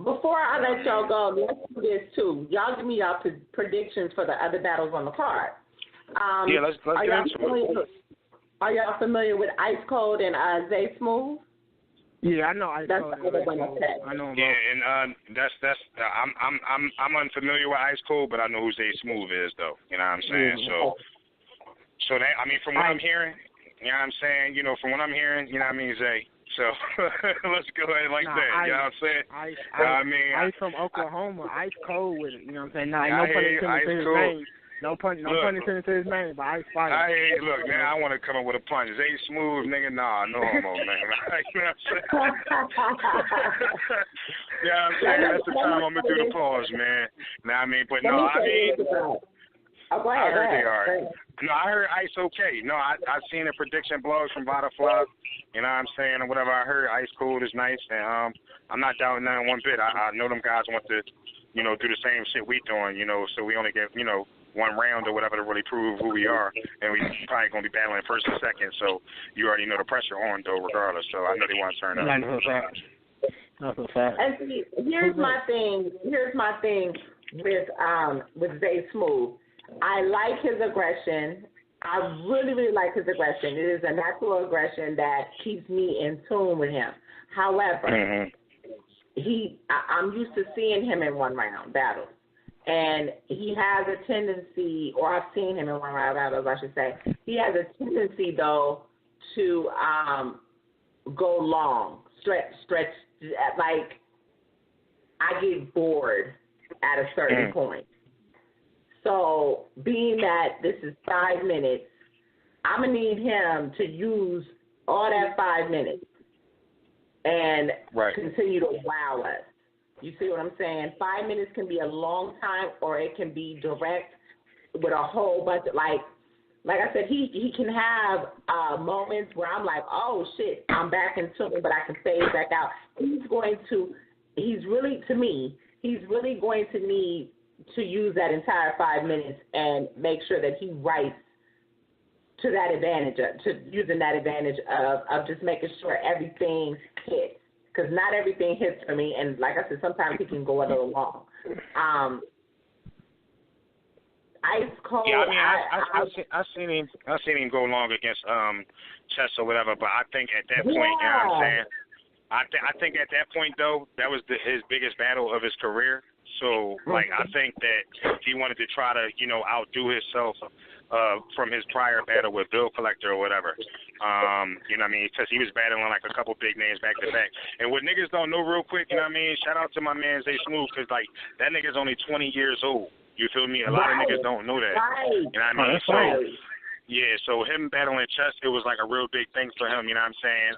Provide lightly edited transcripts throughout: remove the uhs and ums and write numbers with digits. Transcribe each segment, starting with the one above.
Before I let y'all go, let's do this too. Y'all give me y'all predictions for the other battles on the card. Let's get into it. Are y'all familiar with Ice Cold and Zay Smooth? Yeah, I know Ice Cold. I know him. Yeah, and that's I'm unfamiliar with Ice Cold, but I know who Zay Smooth is though. You know what I'm saying? Mm-hmm. So that, I mean, from what I'm hearing, you know what I'm saying? You know, from what I'm hearing, you know what I mean, Zay. So let's go ahead like that. You know what I'm saying? Ice from Oklahoma. Ice Cold with it. You know what I'm saying? No pun intended to his name. No pun intended to his name, but Ice Fire. Look, man, I want to come up with a punch. Zay Smooth, nigga, nah, no homo, man. You know what I'm saying? Yeah, I'm saying that's the time I'm gonna do the pause, man. Now I mean, but no, I mean, I heard they are. No, I heard Ice okay. No, I seen the prediction blogs from Buttah. You know what I'm saying, or whatever. I heard Ice Cold is nice, and I'm not doubting that one bit. I know them guys want to, you know, do the same shit we doing, you know. So we only get, you know, one round or whatever to really prove who we are, and we probably gonna be battling first and second. So you already know the pressure on though, regardless. So I know they want to turn up. That's a fact. And see, here's my thing with Zay Smooth. I like his aggression. I really, really like his aggression. It is a natural aggression that keeps me in tune with him. However, I'm used to seeing him in one-round battles. And he has a tendency, or I've seen him in one-round battles, I should say. He has a tendency, though, to go long, stretch. Like, I get bored at a certain point. So, being that this is 5 minutes, I'm going to need him to use all that 5 minutes and continue to wow us. You see what I'm saying? 5 minutes can be a long time, or it can be direct with a whole bunch of, like I said, he can have moments where I'm like, oh, shit, I'm back into it, but I can phase back out. He's really going to need to use that entire 5 minutes and make sure that he writes to that advantage, using that advantage of just making sure everything hits. Because not everything hits for me, and like I said, sometimes he can go a little long. Ice Cold. Yeah, I mean, I've seen him go long against Chess or whatever, but I think at that point, you know what I'm saying? I think at that point though, that was his biggest battle of his career. So like, I think that he wanted to try to, you know, outdo himself from his prior battle with Bill Collector or whatever. You know what I mean? Because he was battling like a couple big names back to back. And what niggas don't know real quick, you know what I mean? Shout out to my man Zay Smooth, because like that nigga's only 20 years old. You feel me? A lot of niggas don't know that. You know what I mean? So yeah, so him battling Chess, it was like a real big thing for him. You know what I'm saying?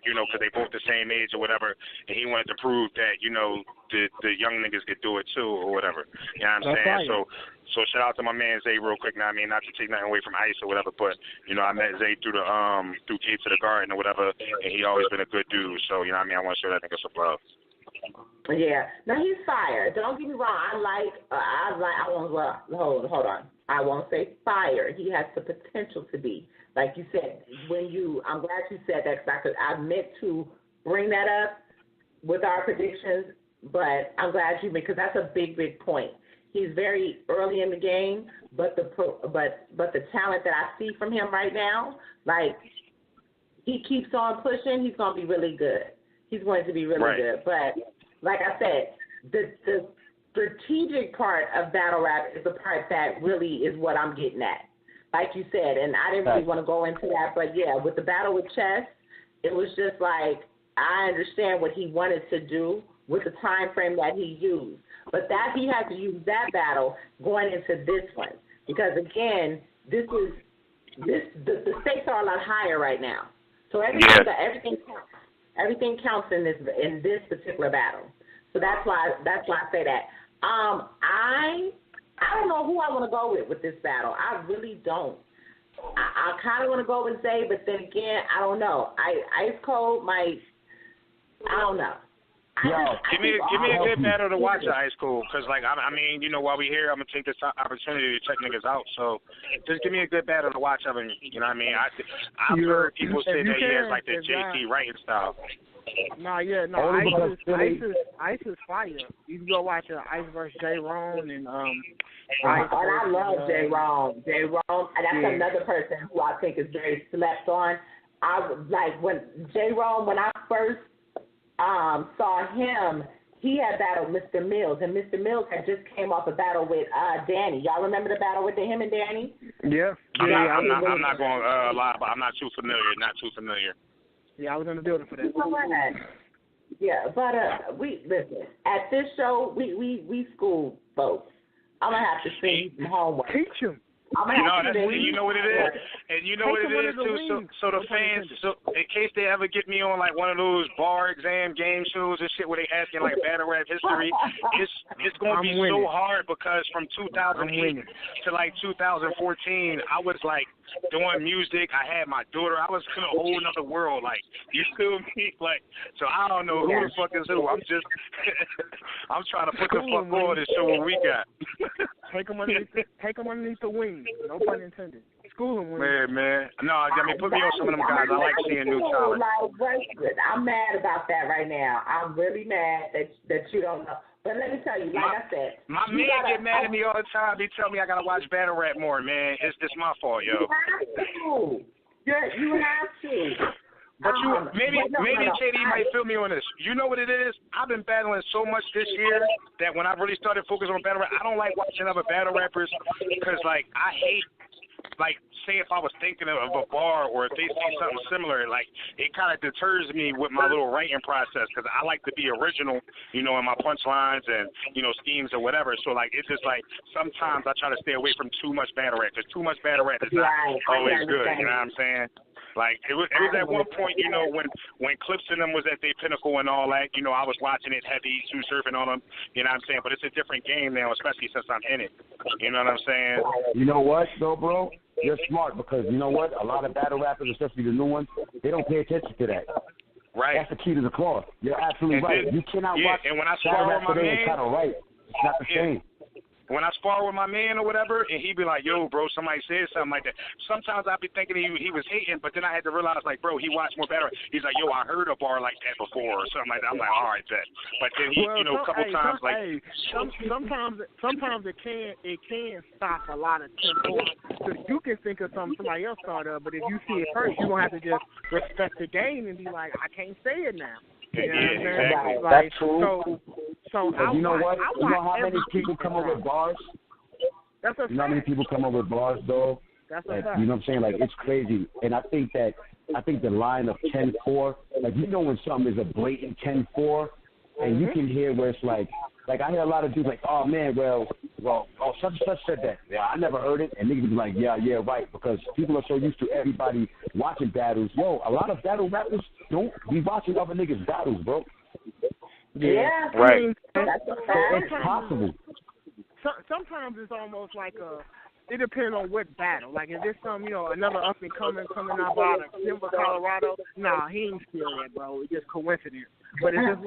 You know, because they both the same age or whatever, and he wanted to prove that, you know, the young niggas could do it too or whatever. You know what I'm saying? So shout out to my man Zay real quick. Now, I mean, not to take nothing away from Ice or whatever, but you know, I met Zay through Cape to the Garden or whatever, and he always been a good dude. So you know what I mean? I want to show that nigga some love. Yeah. No, he's fire. Don't get me wrong. Hold on. I won't say fire. He has the potential to be. Like you said, I'm glad you said that, because I meant to bring that up with our predictions, but I'm glad you, because that's a big, big point. He's very early in the game, but the talent that I see from him right now, like, he keeps on pushing, he's going to be really good. He's going to be really good. But like I said, the strategic part of battle rap is the part that really is what I'm getting at. Like you said, and I didn't really want to go into that, but yeah, with the battle with Chess, it was just like, I understand what he wanted to do with the time frame that he used. But that he had to use that battle going into this one. Because again, the stakes are a lot higher right now. So everything counts. Everything counts in this particular battle. So that's why I say that. I don't know who I want to go with this battle. I really don't. I kind of want to go with Zay, but then again, I don't know. Ice Cold might. I don't know. Give me a good battle to watch, Ice Cold, because like I mean, you know, while we here, I'm gonna take this opportunity to check niggas out. So just give me a good battle to watch of him. You know what I mean? I've heard people say that he has like the JT writing style. Ice is fire. You can go watch Ice versus J. Ron and Ice. And I love J. Ron. J. Ron, that's another person who I think is very slept on. I like when J. Ron, when I first saw him, he had battled Mr. Mills, and Mr. Mills had just came off a battle with Danny. Y'all remember the battle with him and Danny? Yeah. I'm not going to lie, but I'm not too familiar. Yeah, I was in the building for that. Yeah, but we listen. At this show, we school folks. I'm gonna have to send you some homework. Teach them. You know what it is, and you know what it is too. So the fans, in case they ever get me on like one of those bar exam game shows and shit where they asking like battle rap history, it's gonna be so hard because from 2008 to like 2014, I was like doing music. I had my daughter. I was in a whole other world. Like, you feel me? Like, so I don't know who the fuck is who. I'm just, I'm trying to put the fuck on and show what we got. Take them underneath the wing. No pun intended. School them. Man. No, I mean, put me on some of them guys. I like seeing new talent. I'm mad about that right now. I'm really mad that you don't know. But let me tell you, like I said, my man get mad at me all the time. He tell me I gotta watch battle rap more, man. It's my fault, yo. You have to. But maybe KD might feel me on this. You know what it is? I've been battling so much this year that when I really started focusing on battle rap, I don't like watching other battle rappers because, like, I hate, like, say if I was thinking of a bar or if they say something similar, like, it kind of deters me with my little writing process because I like to be original, you know, in my punchlines and, you know, schemes or whatever. So, like, it's just like sometimes I try to stay away from too much battle rap because too much battle rap is not always good. You know what I'm saying? Like, it was at one point, you know, when Clips in them was at their pinnacle and all that, you know, I was watching it heavy, surfing on them, you know what I'm saying? But it's a different game now, especially since I'm in it. You know what I'm saying? You know what, though, bro? You're smart because, you know what? A lot of battle rappers, especially the new ones, they don't pay attention to that. Right. That's the key to the cloth. You're absolutely right. You cannot watch and when I battle spar rap with my today man, and try to write. It's not the same. When I spar with my man or whatever, and he'd be like, yo, bro, somebody said something like that. Sometimes I'd be thinking he was hating, but then I had to realize, like, bro, he watched more battle. He's like, yo, I heard a bar like that before or something like that. I'm like, all right, bet. But then he, you know, a couple times, like. Sometimes it can stop a lot of tempo. So you can think of somebody else thought of, but if you see it first, you're going to have to just respect the game and be like, I can't say it now. You know exactly. Like, that's true. So you know what? You know how many people come up with bars? That's a You know how many people come up with bars, though? That's a Like, fact. you know what I'm saying? Like, it's crazy. And I think the line of 10-4, like, you know when something is a blatant 10-4, and you can hear where it's like I hear a lot of dudes like, oh, man, such and such said that. Yeah, I never heard it. And niggas be like, yeah, right, because people are so used to everybody watching battles. Yo, a lot of battle rappers don't be watching other niggas' battles, bro. Yeah. Right. I mean, It's possible. Sometimes it's almost like it depends on what battle. Like if there's some, you know, another up and coming out of Denver, Colorado, nah, he ain't still that, bro. It's just coincidence. But if it's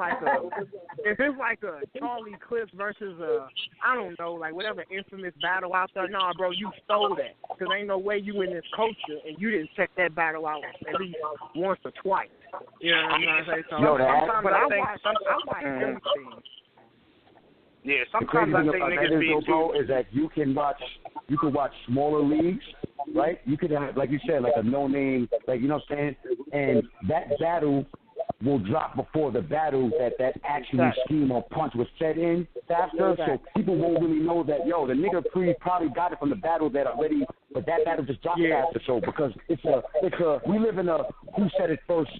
like a Charlie Clips versus I don't know, like whatever infamous battle out there, nah, bro, you stole that. Because ain't no way you in this culture and you didn't check that battle out at least once or twice. You know what I'm saying? So sometimes I watch everything. Yeah, The crazy sometimes I thing think about that niggas be is, bro, is that you can watch smaller leagues, right? You could have, like you said, like a no-name, like, you know what I'm saying? And that battle will drop before the battle that actual scheme or punch was set in faster, so people won't really know that, yo, the nigga probably got it from the battle that already, but that battle just dropped faster, so because we live in a who said it first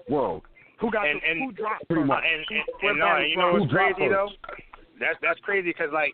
world. Who dropped pretty much. And you know what's crazy, though? That's crazy because, like,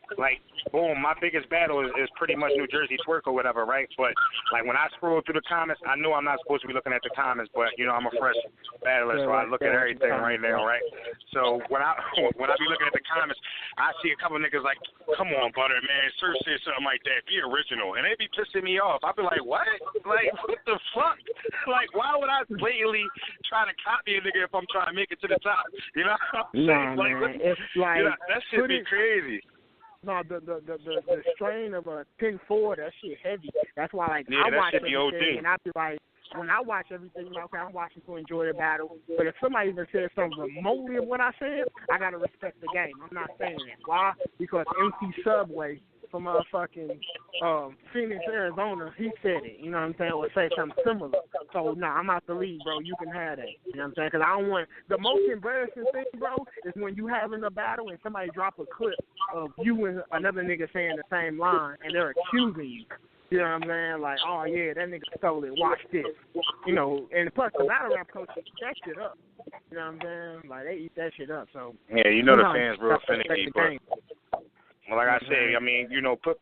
boom, my biggest battle is pretty much New Jersey twerk or whatever, right? But, like, when I scroll through the comments, I know I'm not supposed to be looking at the comments, but, you know, I'm a fresh battler, so I look at everything right now, right? So when I be looking at the comments, I see a couple niggas like, come on, Butter, man, Sir said something like that, be original. And they be pissing me off. I be like, what? Like, what the fuck? Like, why would I blatantly try to copy a nigga if I'm trying to make it to the top? You know what I'm saying? Nah, man, it's like, you know, that shit be crazy. No, the strain of a 10-4, that shit heavy. That's why, like, yeah, I watch that shit be everything, OD. and I be like, when I watch everything, okay, I'm watching to enjoy the battle. But if somebody even says something remotely of what I said, I gotta respect the game. I'm not saying that. Why? Because MC Subway from motherfucking Phoenix, Arizona, he said it. You know what I'm saying? Or say something similar. So, no, I'm out the league, bro. You can have that. You know what I'm saying? Because I don't want the most embarrassing thing, bro, is when you having a battle and somebody drop a clip of you and another nigga saying the same line and they're accusing you. You know what I'm saying? Like, oh, yeah, that nigga stole it. Watch this. You know, and plus the battle rap coaches eat that shit up. You know what I'm saying? Like, they eat that shit up. So yeah, you know the fans real finicky, but well, like I say, I mean, you know, put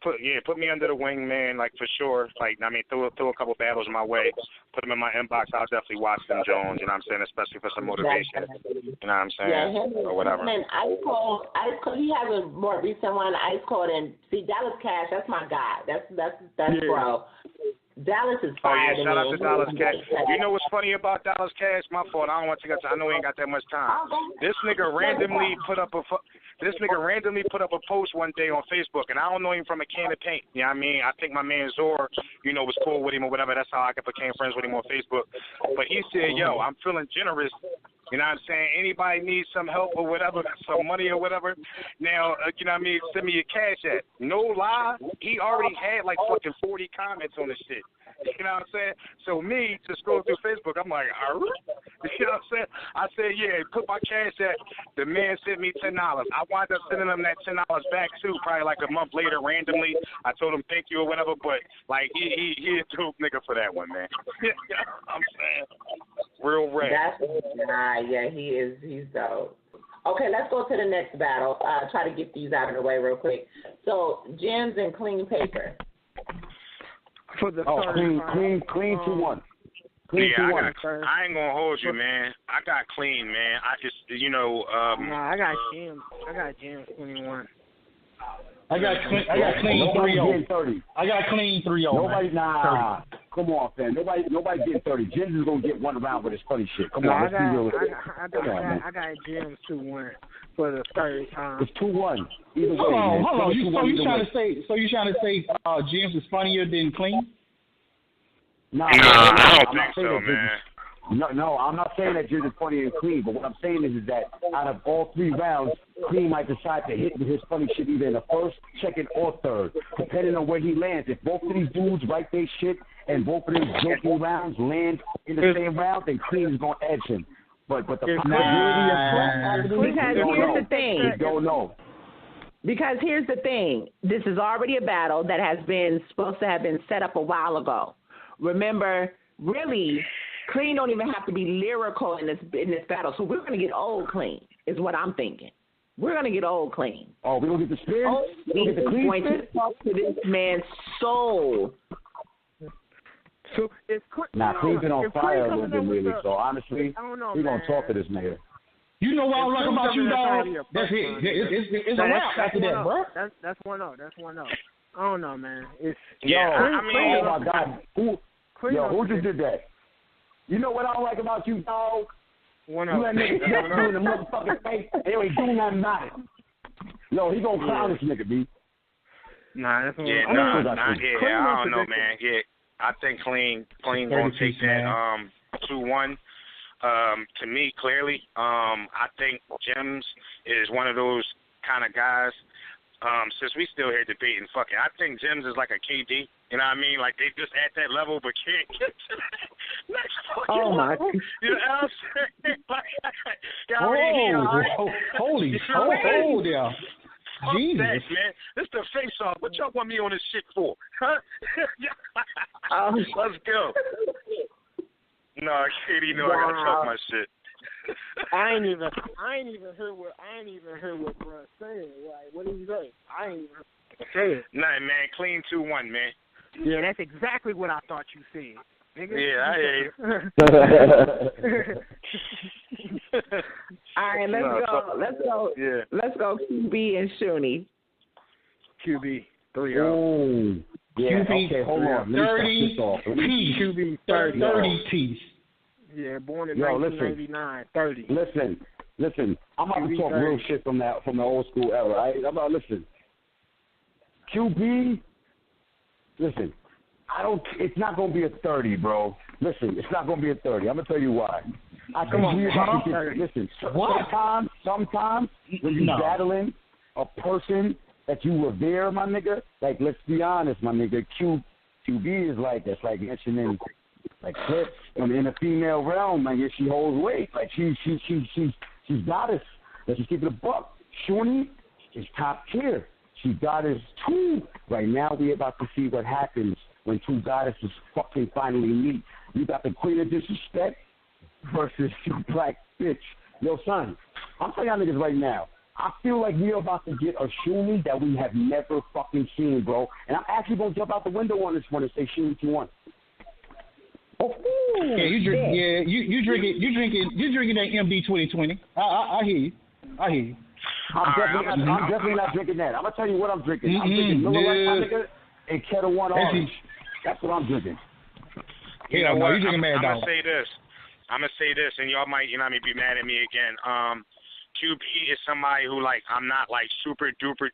me under the wing, man, like for sure. Like, I mean, throw a couple battles my way, put them in my inbox. I'll definitely watch them, Jones. You know what I'm saying? Especially for some motivation. You know what I'm saying? Yeah, or whatever. And Ice Cold, he has a more recent one, Ice Cold, and see Dallas Cash. That's my guy. That's bro. Dallas is fire. Oh yeah, shout out to Dallas Cash. You know what's funny about Dallas Cash? My fault. I don't want to get. I know we ain't got that much time. This nigga randomly put up a post one day on Facebook, and I don't know him from a can of paint. You know what I mean? I think my man Zor, you know, was cool with him or whatever. That's how I became friends with him on Facebook. But he said, "Yo, I'm feeling generous." You know what I'm saying? Anybody needs some help or whatever, some money or whatever. Now, you know what I mean? Send me your cash app. No lie, he already had like fucking 40 comments on this shit. You know what I'm saying? So me, to scroll through Facebook, I'm like, you know what I'm saying? I said, yeah, put my cash app. The man sent me $10. I wound up sending him that $10 back too, probably like a month later randomly. I told him thank you or whatever, but like he a dope nigga for that one, man. You know what I'm saying? Real rare. That's yeah, he is. He's dope. Okay, let's go to the next battle. Try to get these out of the way real quick. So, Gems and Clean Paper. For the clean 2-1. I ain't gonna hold you, man. I got Clean, man. I just, you know. I got Gems. I got Gems 21. I got Clean 3-0. I got Clean 3-0. Nobody, nah. 30. Come on, fam. Nobody getting 30. Jim's is gonna get one round with his funny shit. Come on, let's be realistic. I got Gems 2-1 for the third time. It's 2-1. Either way. Hold on. You trying to say Gems is funnier than Clean? No, I don't think so, man. No, I'm not saying that Jim is funny and Clean, but what I'm saying is that out of all 3 rounds, Clean might decide to hit his funny shit either in the first, second, or third, depending on where he lands. If both of these dudes write their shit and both of them joking rounds land in the same round, then Clean is going to edge him. But the possibility because here's the thing. We don't know. Because here's the thing. This is already a battle that has been supposed to have been set up a while ago. Remember, really, Clean don't even have to be lyrical in this battle. So we're going to get old Clean, is what I'm thinking. We're going to get old Clean. Oh, we're going to get the spin? We're going to talk to this man's soul. So Clean's been on fire a little bit, really. So honestly, we're going to talk to this nigga. You know what I like about you, dog? That's it. It's a wrap after that, bro. That's 1-0. That's 1-0. I don't know, man. Oh my God. Who just did that? You know what I don't like about you, dog? You let niggas get you in the motherfucking face and you ain't doing nothing about it. Yo, he gonna clown this nigga, B. Nah, that's I don't know, man. Yeah, I think Clean gonna take that 2-1. To me, clearly, I think Gems is one of those kind of guys. Since we still here debating, fucking, I think Gems is like a KD. You know what I mean? Like they just at that level, but can't get to the next fucking level. You know what I'm saying? Holy there. Jesus, man, this the face off. What y'all want me on this shit for? Huh? Let's go. No, KD, no, I gotta talk my shit. I ain't even heard what bruh saying. Like, what did he say? I ain't even say it. Nah, man, Clean 2-1, man. Yeah, that's exactly what I thought you said. Nigga. Yeah, I hear you. All right, let's go. Yeah. Let's go QB and Shuni. QB 3-0. Oh. Yeah, QB, okay, hold on. 30 Teeth. QB 30 teeth. Yeah, born in 1999. 30. Listen. I'm about to talk real shit from the old school era. Right? I'm about to listen. QB, listen, it's not going to be a 30, bro. Listen, it's not going to be a 30. I'm going to tell you why. I think we're about to get, listen, sometimes when you're battling a person that you revere, my nigga, like, let's be honest, my nigga, QB is like, that's like mentioning, like, clips in the female realm, like, she holds weight. Like, she's goddess. Let's just keep it a buck. Shuni is top tier. She goddess too. Right now, we're about to see what happens when two goddesses fucking finally meet. You got the queen of disrespect versus your black bitch. Yo, son, I'm telling y'all niggas right now, I feel like we're about to get a Shuni that we have never fucking seen, bro. And I'm actually going to jump out the window on this one and say Shuni 2-1. Oh, yeah, you drinking that MD 2020. I hear you. I'm definitely not drinking that. I'm gonna tell you what I'm drinking. I'm drinking Miller Lite, my nigga, and Kettle One Orange. That's what I'm drinking. You know what? You drinking Mad Dog. I'm gonna say this, and y'all might, be mad at me again. QB is somebody who, like, I'm not, like, super duper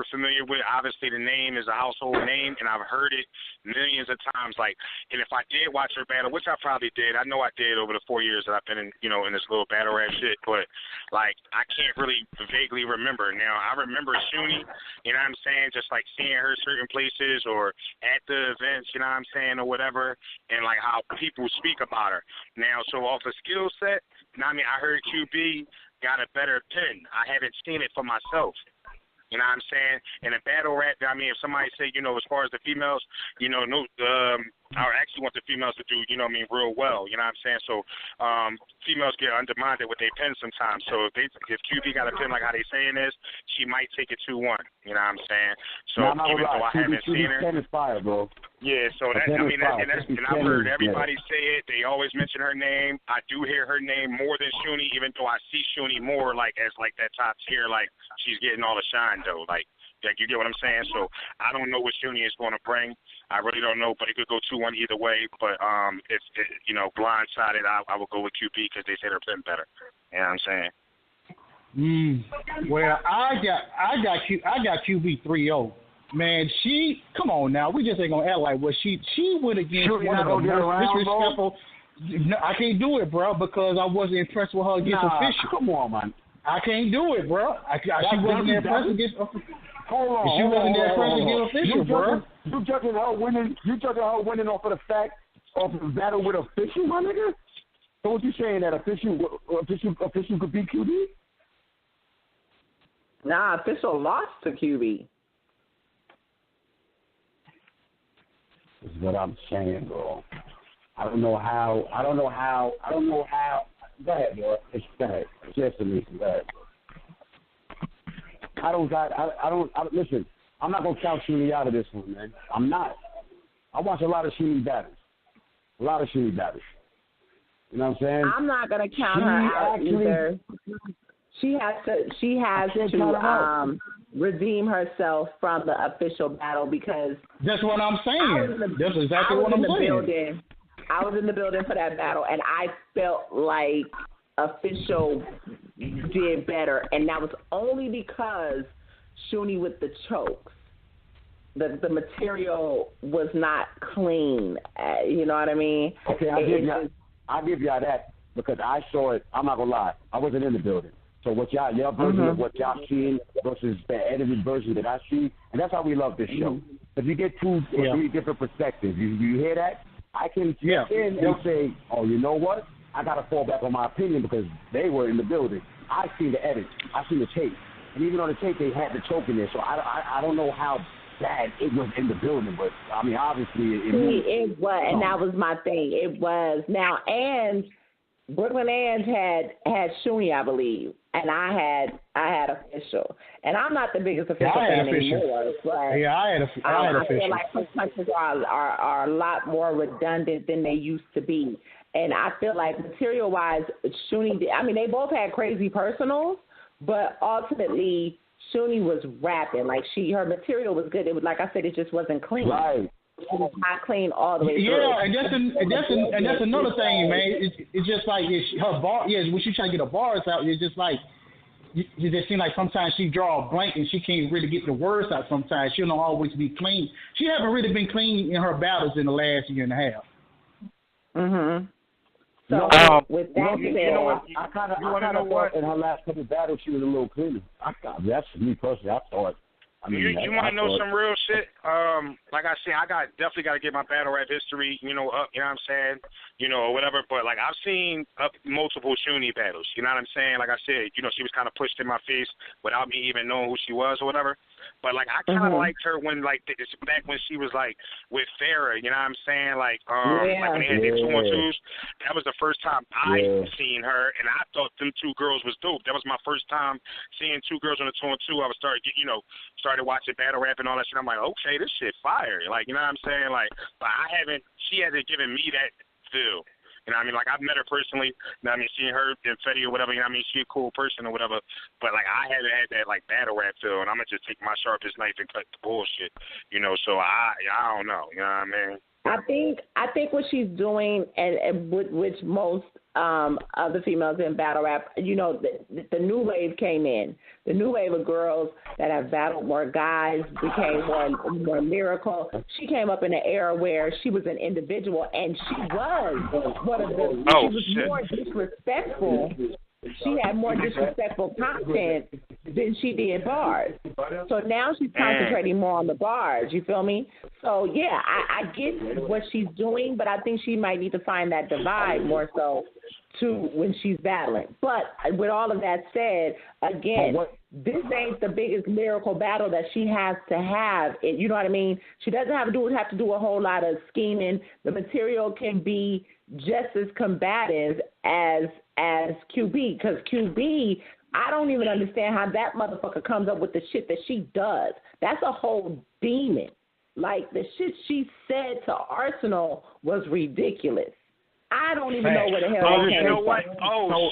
familiar with. Obviously, the name is a household name, and I've heard it millions of times. Like, and if I did watch her battle, which I probably did, I know I did over the 4 years that I've been in, in this little battle rap shit, but, like, I can't really vaguely remember. Now, I remember Shuni, you know what I'm saying, just, like, seeing her certain places or at the events, you know what I'm saying, or whatever, and, like, how people speak about her. Now, so off a skill set, I heard QB got a better pen. I haven't seen it for myself. You know what I'm saying? In a battle rap, if somebody say, as far as the females, I actually want the females to do, real well. You know what I'm saying? So females get undermined with their pen sometimes. So if QB got a pen like how they saying this, she might take it 2-1. You know what I'm saying? So even though I haven't seen her. Pen is fire, bro. Yeah, so that, and I've heard everybody say it. They always mention her name. I do hear her name more than Shuni, even though I see Shuni more as that top tier, like she's getting all the shine though. Like you get what I'm saying? So I don't know what Shuni is going to bring. I really don't know, but it could go 2-1 either way. But if blindsided, I would go with QB because they said her pen better. You know what I'm saying? Well, I got QB 3-0. Man, come on now. We just ain't gonna act like what she went against one of the most disrespectful. No, I can't do it, bro, because I wasn't impressed with her against official. Come on, man. I can't do it, bro. She wasn't impressed against. Hold on. She wasn't impressed against official, bro. You judging her winning? You judging her winning off of the fact of the battle with official, my nigga? So what you saying that official could beat QB? Nah, official lost to QB. Is what I'm saying, bro. I don't know how. Go ahead, bro. Go ahead. Just a minute. Go ahead. Listen, I'm not going to count Shuni out of this one, man. I'm not. I watch a lot of Shuni battles. You know what I'm saying? I'm not going to count her out either. She has to redeem herself from the official battle because that's what I'm saying. That's exactly what I'm saying. I was in the building for that battle, and I felt like official did better, and that was only because Shuni with the chokes. The material was not clean. You know what I mean? Okay, I'll give y'all that because I saw it. I'm not gonna lie, I wasn't in the building. So what your version of what y'all seen versus the edited version that I see, and that's how we love this show. If you get two or three different perspectives, you hear that? I can sit in and say, oh, you know what? I got to fall back on my opinion because they were in the building. I seen the edit. I seen the tape. And even on the tape, they had the choke in there. So I don't know how bad it was in the building, but, obviously it was. And that was my thing. It was. Now, and Brooklyn Ange had Shuni, I believe, and I had official. And I'm not the biggest official fan anymore. But I had official. I feel like punches are a lot more redundant than they used to be. And I feel like material-wise, Shuni, they both had crazy personals, but ultimately Shuni was rapping. Like her material was good. It was, like I said, it just wasn't clean. Right. It was not clean all the way through. Yeah, and that's another thing, man. It's just like her bar. Yeah, when she trying to get her bars out, it's just like you just seem like sometimes she draw a blank and she can't really get the words out sometimes. She don't always be clean. She haven't really been clean in her battles in the last year and a half. Mhm. So with that said, I kind of thought in her last couple of battles she was a little cleaner. That's me personally. I thought. I mean, you want to know some real shit? Like I said, I definitely got to get my battle rap history, up. You know what I'm saying? Or whatever. But like I've seen multiple Shuni battles. You know what I'm saying? Like I said, she was kind of pushed in my face without me even knowing who she was or whatever. But like I kind of liked her when back when she was like with Farrah. You know what I'm saying? Like like when they had their 2-on-2s. That was the first time I seen her, and I thought them two girls was dope. That was my first time seeing two girls on a 2-on-2. I was started watching battle rap and all that shit. I'm like, okay, this shit fire. Like, you know what I'm saying? Like, but she hasn't given me that feel. You know what I mean? Like, I've met her personally. You know what I mean? Seeing her in Fetty or whatever, you know what I mean? She a cool person or whatever. But, like, I haven't had that, like, battle rap feel. And I'm going to just take my sharpest knife and cut the bullshit. So I don't know. You know what I mean? I think what she's doing, and which most other females in battle rap, the new wave came in. The new wave of girls that have battled more guys became more lyrical. She came up in an era where she was an individual, and she was one of the. She was more disrespectful. She had more disrespectful content than she did bars. So now she's concentrating more on the bars. You feel me? So, yeah, I get what she's doing, but I think she might need to find that divide more so to when she's battling. But with all of that said, again, this ain't the biggest lyrical battle that she has to have. You know what I mean? She doesn't have to do a whole lot of scheming. The material can be just as combative as QB, because QB, I don't even understand how that motherfucker comes up with the shit that she does. That's a whole demon. Like, the shit she said to Arsenal was ridiculous. I don't even know where the hell that came from. You know what?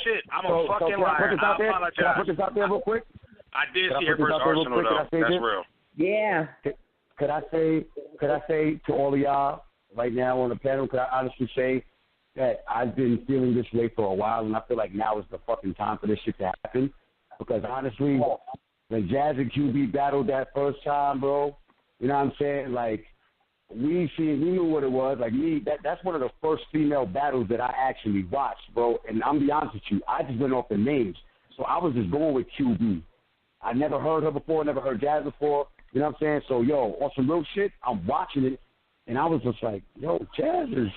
Shit. I'm a fucking liar. I apologize. Can I put this out there real quick? I did see her versus Arsenal, though. That's real. Yeah. Could I say to all of y'all right now on the panel, could I honestly say that I've been feeling this way for a while, and I feel like now is the fucking time for this shit to happen? Because honestly, when Jazz and QB battled that first time, bro, you know what I'm saying? Like, we knew what it was. Like, that's one of the first female battles that I actually watched, bro. And I'm be honest with you, I just went off the names. So I was just going with QB. I never heard her before, never heard Jazz before. You know what I'm saying? So, yo, on some real shit, I'm watching it, and I was just like, yo, Jazz is...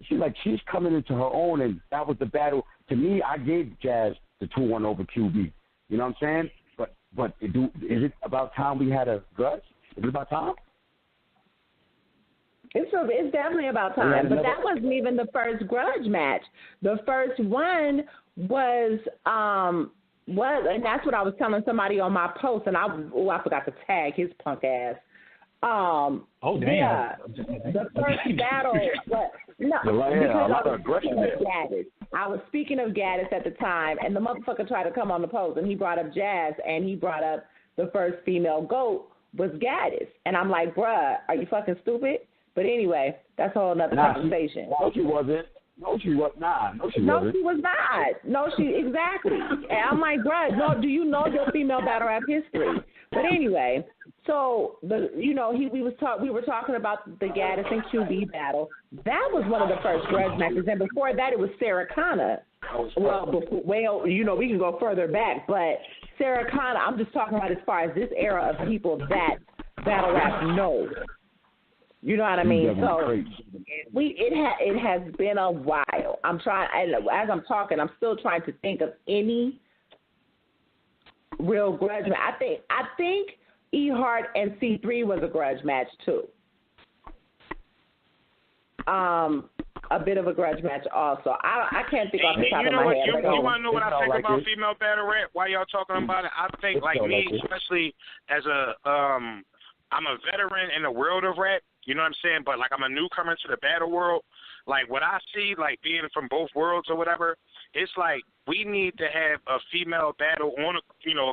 She's coming into her own, and that was the battle. To me, I gave Jazz the 2-1 over QB. You know what I'm saying? But is it about time we had a grudge? Is it about time? It's definitely about time. But that wasn't even the first grudge match. The first one was, and that's what I was telling somebody on my post, and I forgot to tag his punk ass. Damn. Yeah, the first battle. I was speaking of Gaddis at the time, and the motherfucker tried to come on the post, and he brought up Jazz, and he brought up the first female GOAT was Gaddis, and I'm like, bruh, are you fucking stupid? But anyway, that's a whole nother conversation. No, she wasn't. No, she was not. No, she wasn't. No, she was not. No, exactly. And I'm like, bruh, no, do you know your female battle rap history? But anyway, so we were talking about the Gaddis and QB battle. That was one of the first grudge matches, and before that, it was Sarah Connor. We can go further back, but Sarah Connor, I'm just talking about as far as this era of people that battle rap knows. You know what I mean? So it has been a while. I'm trying, as I'm talking, I'm still trying to think of any real grudge match. I think E Hart and C3 was a grudge match too. A bit of a grudge match also. I can't think off the top of my head. You want to know what I think about female battle rap? While y'all talking about it, I think like me, especially as I'm a veteran in the world of rap. You know what I'm saying? But, like, I'm a newcomer to the battle world. Like, what I see, like, being from both worlds or whatever, it's like we need to have a female battle on, a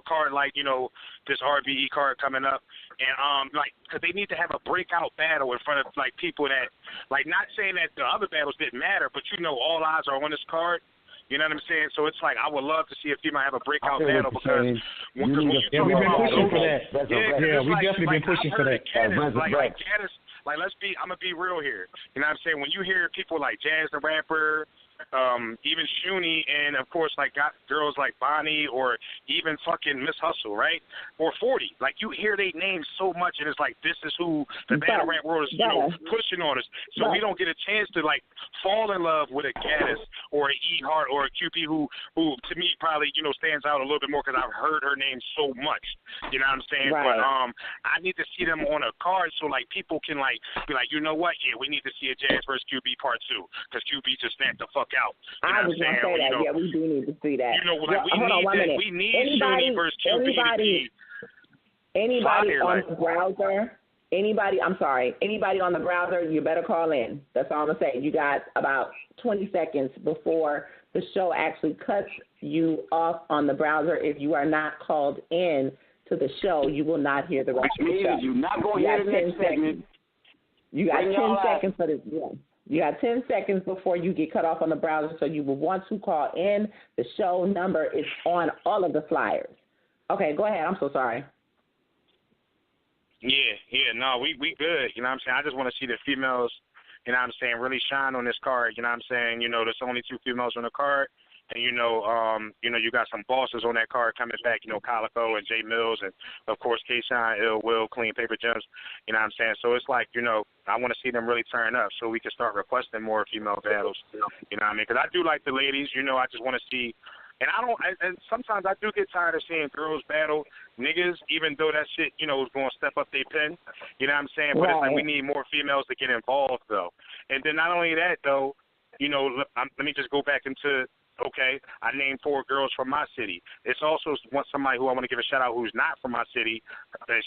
card like, this RBE card coming up. And, because they need to have a breakout battle in front of, like, people that, like, not saying that the other battles didn't matter, but, all eyes are on this card. You know what I'm saying? So it's like I would love to see a female have a breakout battle because when you we've been pushing for that. We've definitely been pushing for that. Like Gaddis, like I'm gonna be real here. You know what I'm saying? When you hear people like Jazz the Rapper, even Shuni, and of course like got girls like Bonnie or even fucking Miss Hustle, right? Or 40. Like you hear their names so much, and it's like this is who the battle rap world is, pushing on us. So we don't get a chance to like fall in love with a Gaddis or an E Hart or a QP who to me probably stands out a little bit more because I've heard her name so much. You know what I'm saying? Right. But I need to see them on a card so like people can like be like, you know what? Yeah, we need to see a Jazz versus QB part 2 because QB just snapped the fuck out. You know I was going to say that. Yeah, we do need to see that. We need Shuni versus QB to be anybody fire, on the browser. Anybody on the browser, you better call in. That's all I'm going to say. You got about 20 seconds before the show actually cuts you off on the browser. If you are not called in to the show, you will not hear the rest of the show. You're not going to hear the next segment. You got 10 seconds for this. Yeah. You got 10 seconds before you get cut off on the browser, so you will want to call in. The show number is on all of the flyers. Okay, go ahead. I'm so sorry. No, we good. You know what I'm saying? I just want to see the females, you know what I'm saying, really shine on this card. You know what I'm saying? There's only 2 females on the card. And, you got some bosses on that card coming back, Calico and Jay Mills and, of course, K-Shine, Ill Will, Clean Paper Gems. You know what I'm saying? So it's like, I want to see them really turn up so we can start requesting more female battles. You know what I mean? Because I do like the ladies. I just want to see. And and sometimes I do get tired of seeing girls battle niggas, even though that shit, is going to step up their pen. You know what I'm saying? But it's like we need more females to get involved, though. And then not only that, though, let me just go back into, okay, I named 4 girls from my city. It's also somebody who I want to give a shout-out who's not from my city.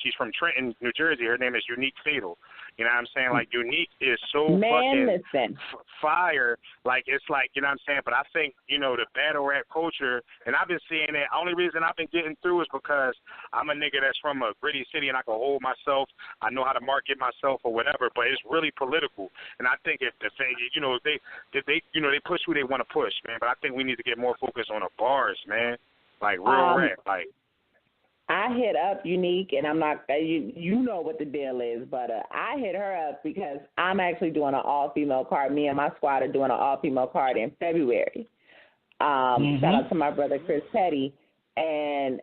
She's from Trenton, New Jersey. Her name is Unique Fatal. You know what I'm saying? Like, Unique is so fucking fire. Like, it's like, you know what I'm saying? But I think, the battle rap culture, and I've been seeing that. Only reason I've been getting through is because I'm a nigga that's from a gritty city and I can hold myself. I know how to market myself or whatever, but it's really political. And I think if they push who they want to push, man. But I think we need to get more focus on the bars, man. Like, real rap. Like, I hit up Unique, and I'm not, you know what the deal is, but I hit her up because I'm actually doing an all-female card. Me and my squad are doing an all-female card in February. Shout out to my brother, Chris Petty. And,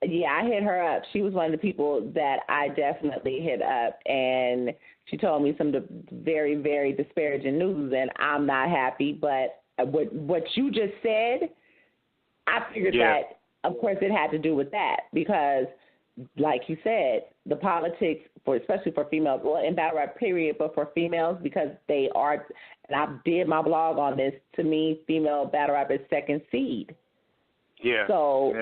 yeah, I hit her up. She was one of the people that I definitely hit up, and she told me some very, very disparaging news, and I'm not happy. But what you just said, I figured that, of course, it had to do with that because, like you said, the politics, especially for females, well, in battle rap period, but for females because they are, and I did my blog on this, to me, female battle rap is second seed. Yeah. So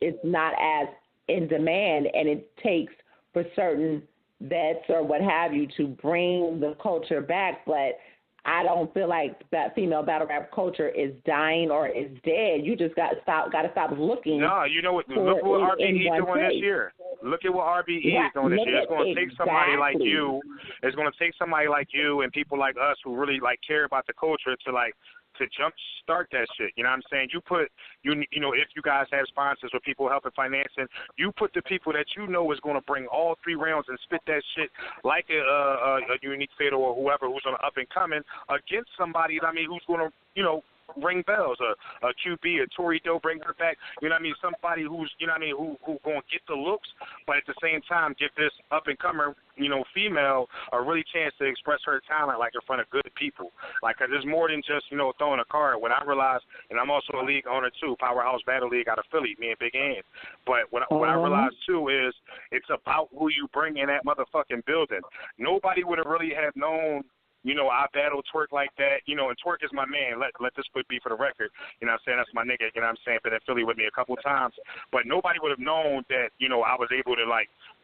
it's not as in demand, and it takes for certain vets or what have you to bring the culture back, but I don't feel like that female battle rap culture is dying or is dead. You just got to stop looking. No, you know what? Look what RBE is doing this year. Look at what RBE is doing this year. It's going to take somebody like you. It's going to take somebody like you and people like us who really like care about the culture to jump start that shit. You know what I'm saying? You put if you guys have sponsors or people helping financing, you put the people that you know is going to bring all 3 rounds and spit that shit like a Unique Fatal or whoever who's on the up and coming against somebody. I mean, who's going to ring bells, a QB, a Tory Doe, bring her back. You know what I mean? Somebody who's who going to get the looks, but at the same time give this up and comer female a really chance to express her talent like in front of good people. Like, cause there's more than just throwing a card. When I realized, and I'm also a league owner too, Powerhouse Battle League out of Philly, me and Big Ann. But what I realized too is it's about who you bring in that motherfucking building. Nobody would have really have known. I battle Twerk like that, and Twerk is my man. Let this be for the record. You know what I'm saying? That's my nigga, you know what I'm saying? Been in Philly with me a couple of times. But nobody would have known that, I was able to,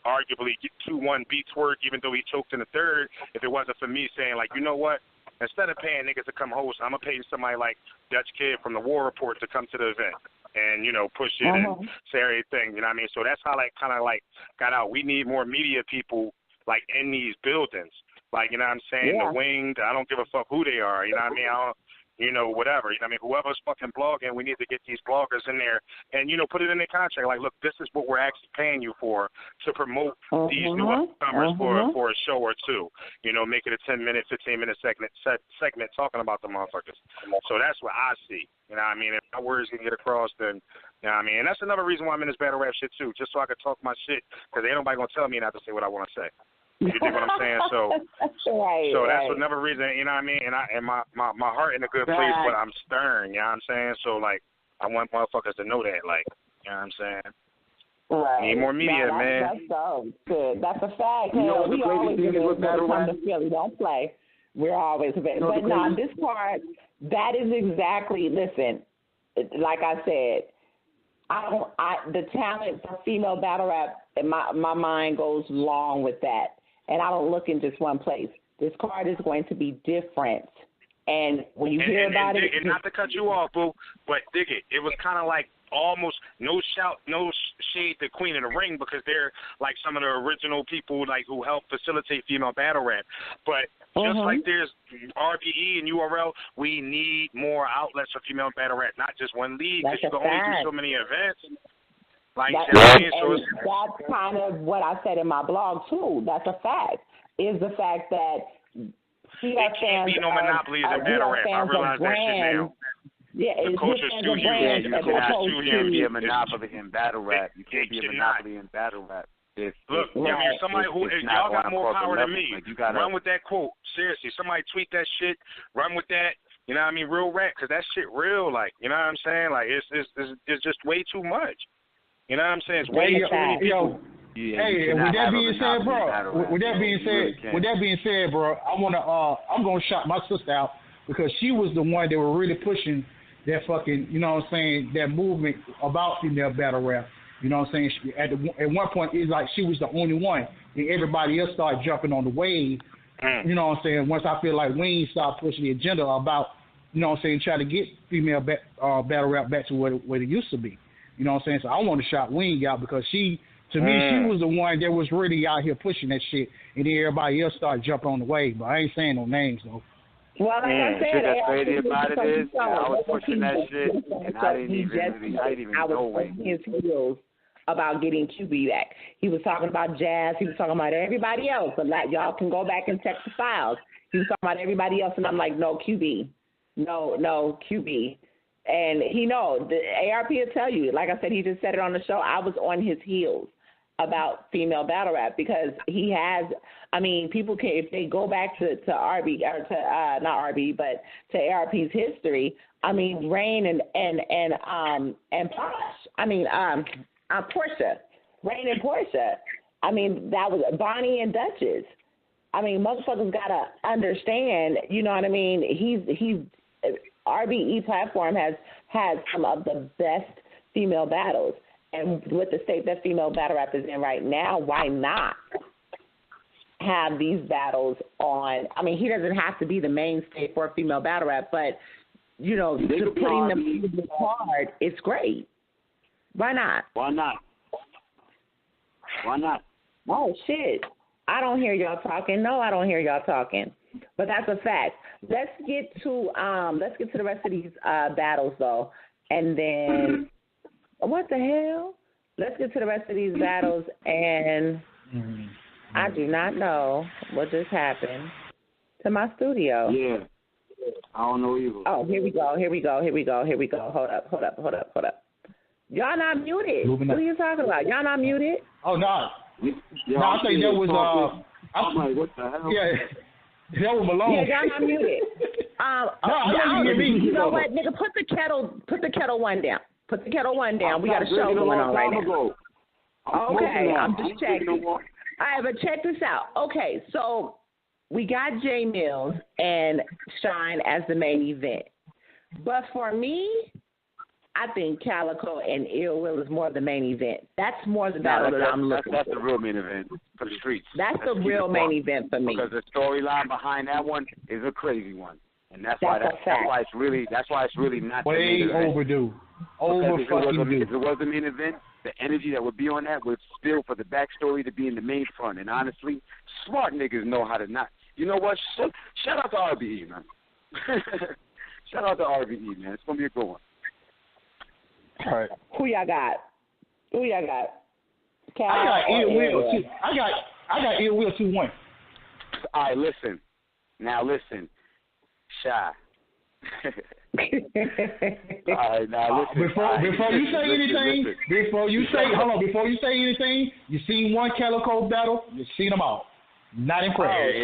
arguably get 2-1 beat Twerk, even though he choked in the third, if it wasn't for me saying, you know what? Instead of paying niggas to come host, I'm going to pay somebody like Dutch Kid from the War Report to come to the event and, push it and say everything, you know what I mean? So that's how, got out. We need more media people, in these buildings. You know what I'm saying? The winged, I don't give a fuck who they are. You know what I mean? whatever. I mean, whoever's fucking blogging, we need to get these bloggers in there and, put it in their contract. Like, look, this is what we're actually paying you for to promote these new upcomers for a show or two. Make it a 10-minute, 15-minute segment talking about the motherfuckers. So that's what I see. You know what I mean? If my words can get across, then, you know what I mean? And that's another reason why I'm in this battle rap shit, too, just so I can talk my shit, because ain't nobody going to tell me not to say what I want to say. You dig what I'm saying? So, that's another reason, you know what I mean? And my heart in a good place, but I'm stern, you know what I'm saying? So, like, I want motherfuckers to know that, like, you know what I'm saying? Right. Need more media, man. That's so good. That's a fact. You know, we always thing is with battle rap. Philly, don't play. We're always available. But no, this part, that is exactly, listen, like I said, the talent for female battle rap, my mind goes long with that. And I don't look in just one place. This card is going to be different. And when you hear about it. And not to cut you off, boo, but dig it. It was kind of like almost no shade to Queen of the Ring, because they're like some of the original people like who helped facilitate female battle rap. But just like there's RBE and URL, we need more outlets for female battle rap, not just one league, because you can only do so many events. Like, that's kind of what I said in my blog too. That's a fact. Is the fact that it can't be no monopolies in battle rap. I realize that shit now. Yeah, the culture's too huge. You can't be a monopoly in battle rap. You can't be a monopoly in battle rap. Look, somebody if y'all got more power than me, run with that quote. Seriously, somebody tweet that shit. Run with that. You know what I mean? Real rap, because that shit real. Like, you know what I'm saying? Like, it's just way too much. You know what I'm saying? It's way too many people. Hey, with that being said, bro. With that being said, bro, I'm gonna shout my sister out, because she was the one that were really pushing that fucking, you know what I'm saying, that movement about female battle rap. You know what I'm saying? At one point, it's like she was the only one, and everybody else started jumping on the wave. You know what I'm saying? Once I feel like Wayne started pushing the agenda about, you know what I'm saying, trying to get female battle rap back to what it used to be. You know what I'm saying? So I want to shout Wing out, because she was the one that was really out here pushing that shit, and then everybody else started jumping on the wave. But I ain't saying no names, though. Well, like I said, that's crazy about it is, I was pushing that shit, and I didn't even know Wayne. His heels about getting QB back. He was talking about Jazz. He was talking about everybody else. But y'all can go back and check the files. He was talking about everybody else, and I'm like, no, QB. No, QB. And the ARP will tell you, like I said, he just said it on the show, I was on his heels about female battle rap, because he has, I mean, people can, if they go back to RB, or to, not RB, but to ARP's history, I mean, Rain and Posh, I mean, Portia, Rain and Portia, I mean, that was Bonnie and Duchess. I mean, motherfuckers got to understand, you know what I mean, he's RBE platform has had some of the best female battles. And with the state that female battle rap is in right now, why not have these battles on? I mean, he doesn't have to be the mainstay for female battle rap, but, you know, just putting them in the card, it's great. Why not? Why not? Oh, shit. I don't hear y'all talking. No, I don't hear y'all talking. But that's a fact. Let's get to the rest of these battles, though, and then what the hell? Let's get to the rest of these battles, and I do not know what just happened to my studio. Yeah, I don't know either. Oh, here we go. Hold up. Y'all not muted. What are you talking about? Y'all not muted? Oh, no. No, I think that was I'm like, what the hell? Yeah. That was Malone. Yeah, y'all not muted. You know what, nigga? Put the kettle one down. Put the kettle one down. We got a show going on right now. Okay, I'm just checking. All right, but check this out. Okay, so we got J Mills and Shine as the main event, but for me, I think Calico and Ill Will is more the main event. That's more the battle that I'm looking for. That's the real main event for the streets. That's the real main event for me. Because the storyline behind that one is a crazy one, and that's why it's really not the main event. Overdue. If it was the main event, the energy that would be on that would still for the backstory to be in the main front. And honestly, smart niggas know how to not. You know what? Shout out to RBE, man. Shout out to RBE, man. It's gonna be a good one. All right. Who y'all got? Cal I got Ill or Will. I got Ill Will 2-1. All right, listen. Now listen, Shy. All right, now listen. Before you say anything, you seen one Calico battle, you seen them all. Not impressed.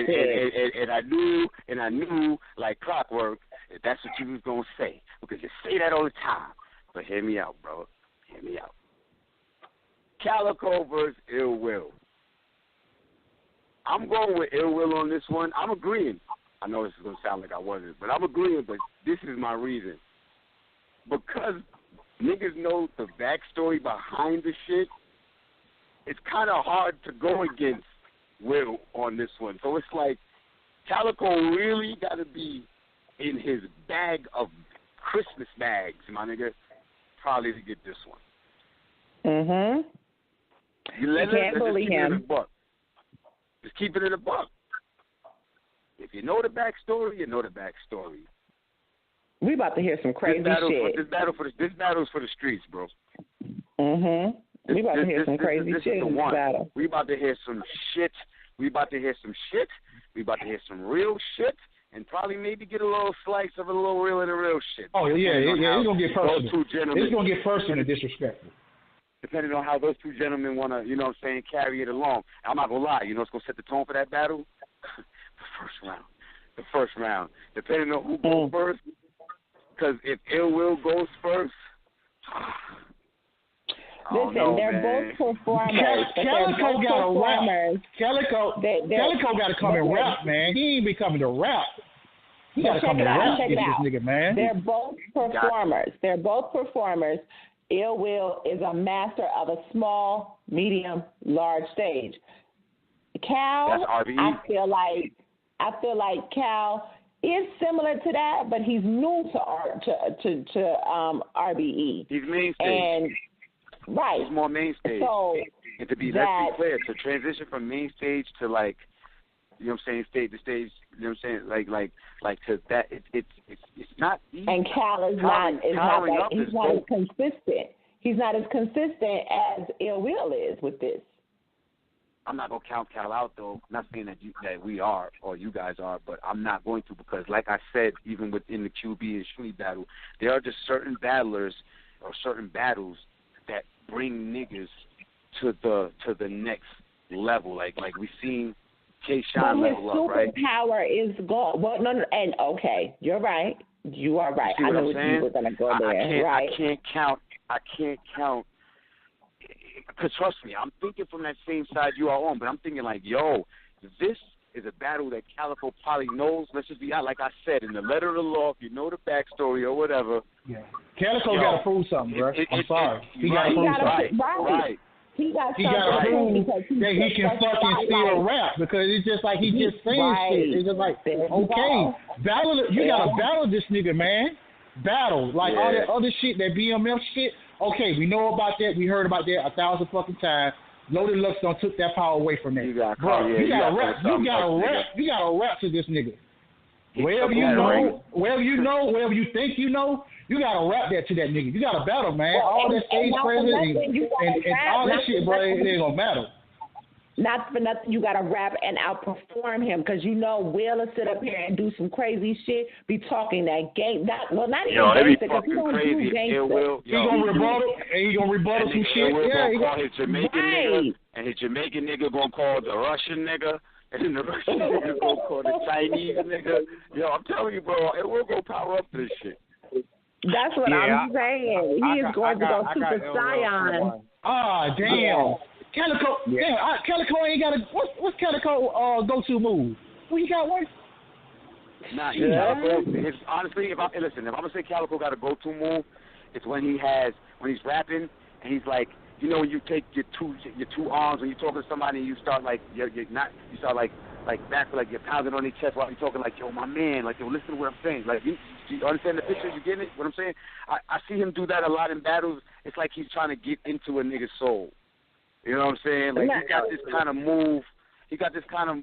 And I knew, like clockwork, that's what you was gonna say because you say that all the time. But hear me out, bro. Hear me out. Calico versus Ill Will. I'm going with Ill Will on this one. I'm agreeing. I know this is going to sound like I wasn't, but I'm agreeing, but this is my reason. Because niggas know the backstory behind the shit, it's kind of hard to go against Will on this one. So it's like Calico really got to be in his bag of Christmas bags, my nigga, probably to get this one. Mm-hmm. You can't bully him. Just keep it in a buck. If you know the backstory, you know the backstory. We about to hear some crazy shit. This battle is for the streets, bro. Mm-hmm. We about to hear some crazy shit in this battle. We about to hear some shit. We about to hear some shit. We about to hear some real shit. And probably maybe get a little slice of a little real and a real shit. Oh, yeah. It's going to get personal. Those two gentlemen, it's going to get personal and disrespectful. Depending on how those two gentlemen want to, you know what I'm saying, carry it along. I'm not going to lie. You know what's going to set the tone for that battle? The first round. Depending on who goes first. Because if Ill Will goes first, listen, they're both performers. Calico got to rap. Calico got to come and rap, man. He ain't be coming to rap. He got to come and rap with this nigga, man. They're both performers. Ill Will is a master of a small, medium, large stage. Cal, I feel like Cal is similar to that, but he's new to RBE. He's main stage. Right. He's more main stage. So and let's be clear, to transition from main stage to like, you know what I'm saying, stage to stage, you know what I'm saying, like to that, it's not easy. And Cal is not as consistent. He's not as consistent as Ill Will is with this. I'm not going to count Cal out, though. I'm not saying that we are or you guys are, but I'm not going to because, like I said, even within the QB and Shooty battle, there are just certain battlers or certain battles that bring niggas to the next level. Like we seen K-Shine level up, right? His superpower is gone. Well, no, and okay, you're right. You are right. I know you were going to go there, right? I can't count. Because trust me, I'm thinking from that same side you are on, but I'm thinking like, yo, this is a battle that Calico probably knows. Let's just be out, like I said, in the letter of the law, if you know the backstory or whatever. Yeah. Calico got to prove something, bro. I'm sorry. He got to prove something. Right. He got to prove that he can fucking still rap because it's just like he just saying shit. It's just like, okay, battle. You got to battle this nigga, man. Battle. Like all that other shit, that BMF shit. Okay, we know about that. We heard about that 1,000 fucking times. Loaded Lux done took that power away from that. You gotta rap. You gotta rap to this nigga. Wherever you think you know, you gotta rap that to that nigga. You gotta battle, man. All that stage presence and all that shit, bro, it ain't gonna matter. Not for nothing, you got to rap and outperform him because you know Will will sit up here and do some crazy shit, be talking that game. Not even gangster because he don't do gangster. He gonna rebuttal some shit. Yeah, he gonna his Jamaican nigga, and his Jamaican nigga gonna call the Russian nigga, and the Russian nigga gonna call the Chinese nigga. Yo, I'm telling you, bro, it will go power up to this shit. That's what I'm saying. He is going to go Super Saiyan. Ah, damn. Calico, Calico ain't got a what's Calico go-to move? Well, you got one? Nah, Calico. Honestly, if I'm gonna say Calico got a go-to move, it's when he's rapping and he's like, you know, when you take your two arms when you're talking to somebody and you start like you're back, like you're pounding on their chest while you're talking like, yo, my man, like, yo, listen to what I'm saying. Like, you understand the picture? You getting it? What I'm saying? I see him do that a lot in battles. It's like he's trying to get into a nigga's soul. You know what I'm saying? Like, he got this kind of move. He got this kind of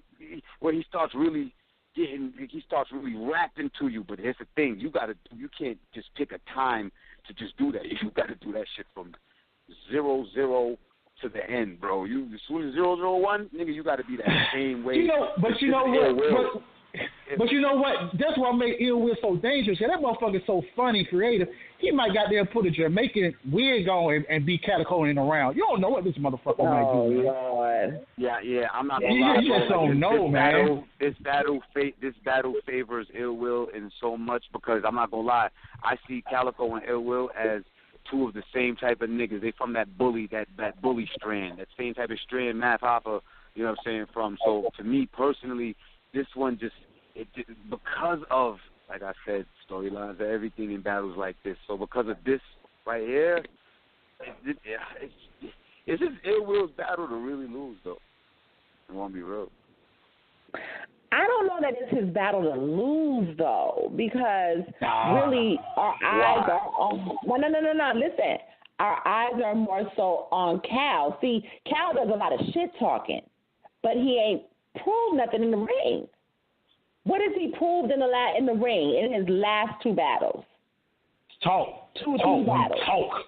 where he starts really he starts really rapping to you. But here's the thing: you can't just pick a time to just do that. You got to do that shit from 0-0 to the end, bro. As soon as 0-0-1, nigga, you got to be that same way. But you know what? That's what made Ill Will so dangerous. That motherfucker's so funny, creative. He might got there and put a Jamaican wig on and be catacombing around. You don't know what this motherfucker might do, man. Lord. Yeah, I'm not gonna lie. You just don't know, man. This battle favors Ill Will in so much because I'm not gonna lie. I see Calico and Ill Will as two of the same type of niggas. They from that bully strand, that same type of strand Math Hopper, you know what I'm saying, from. So to me personally, this one just because of, like I said, storylines and everything in battles like this. So because of this right here, it's just Ill Will's battle to really lose, though. I want to be real. I don't know that it's his battle to lose, though, because really our eyes are on... No. Listen, our eyes are more so on Cal. See, Cal does a lot of shit talking, but he ain't proved nothing in the ring. What has he proved in the ring in his last two battles? Talk. Two battles. Talk.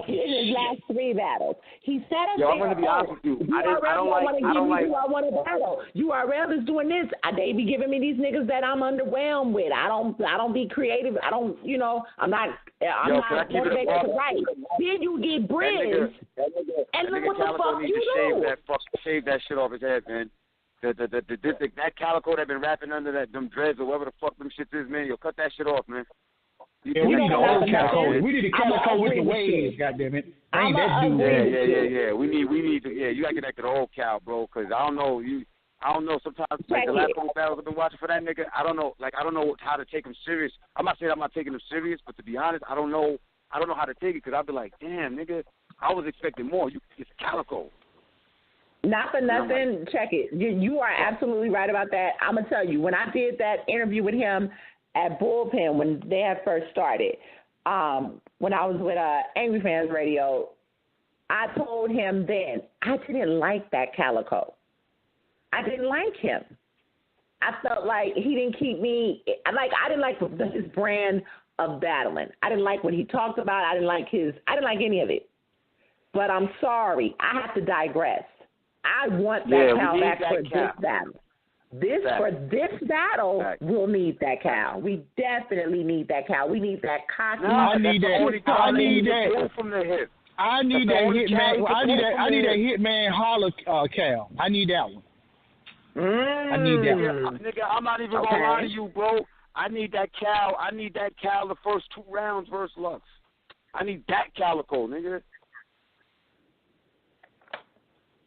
In his last three battles, he said, "I'm going to be honest with you. I don't like. I want to battle. URL is doing this. They be giving me these niggas that I'm underwhelmed with. I don't be creative. I don't. I'm not motivated to write. Then you get Briz, and look what the fuck you do. Shave that shit off his head, man. That Calico that been rapping under them dreads or whatever the fuck them shit is, man. Yo, cut that shit off, man. Yeah, we need the old Calico. We need the Calico with the waves, goddammit. I ain't that dude. Yeah. We need to. Yeah, you gotta get back to the old Cal, bro. Because I don't know. Sometimes like the last couple battles I've been watching for that nigga. I don't know how to take him serious. I'm not saying I'm not taking him serious, but to be honest, I don't know how to take it because I'll be like, damn, nigga, I was expecting more. It's Calico. Not for nothing. Check it. You are absolutely right about that. I'm gonna tell you when I did that interview with him at Bullpen when they had first started, when I was with Angry Fans Radio, I told him then I didn't like that Calico. I didn't like him. I felt like he didn't keep me. I didn't like his brand of battling. I didn't like what he talked about. I didn't like any of it. But I'm sorry, I have to digress. I want that Cal back for this battle. For this battle, we'll need that Cal. We definitely need that Cal. We need that cocky. I need that. I need that hitman holler Cal. I need that one. I need that one. Nigga, I'm not even gonna lie to you, bro. I need that Cal. The first 2 rounds versus Lux. I need that Calico, nigga.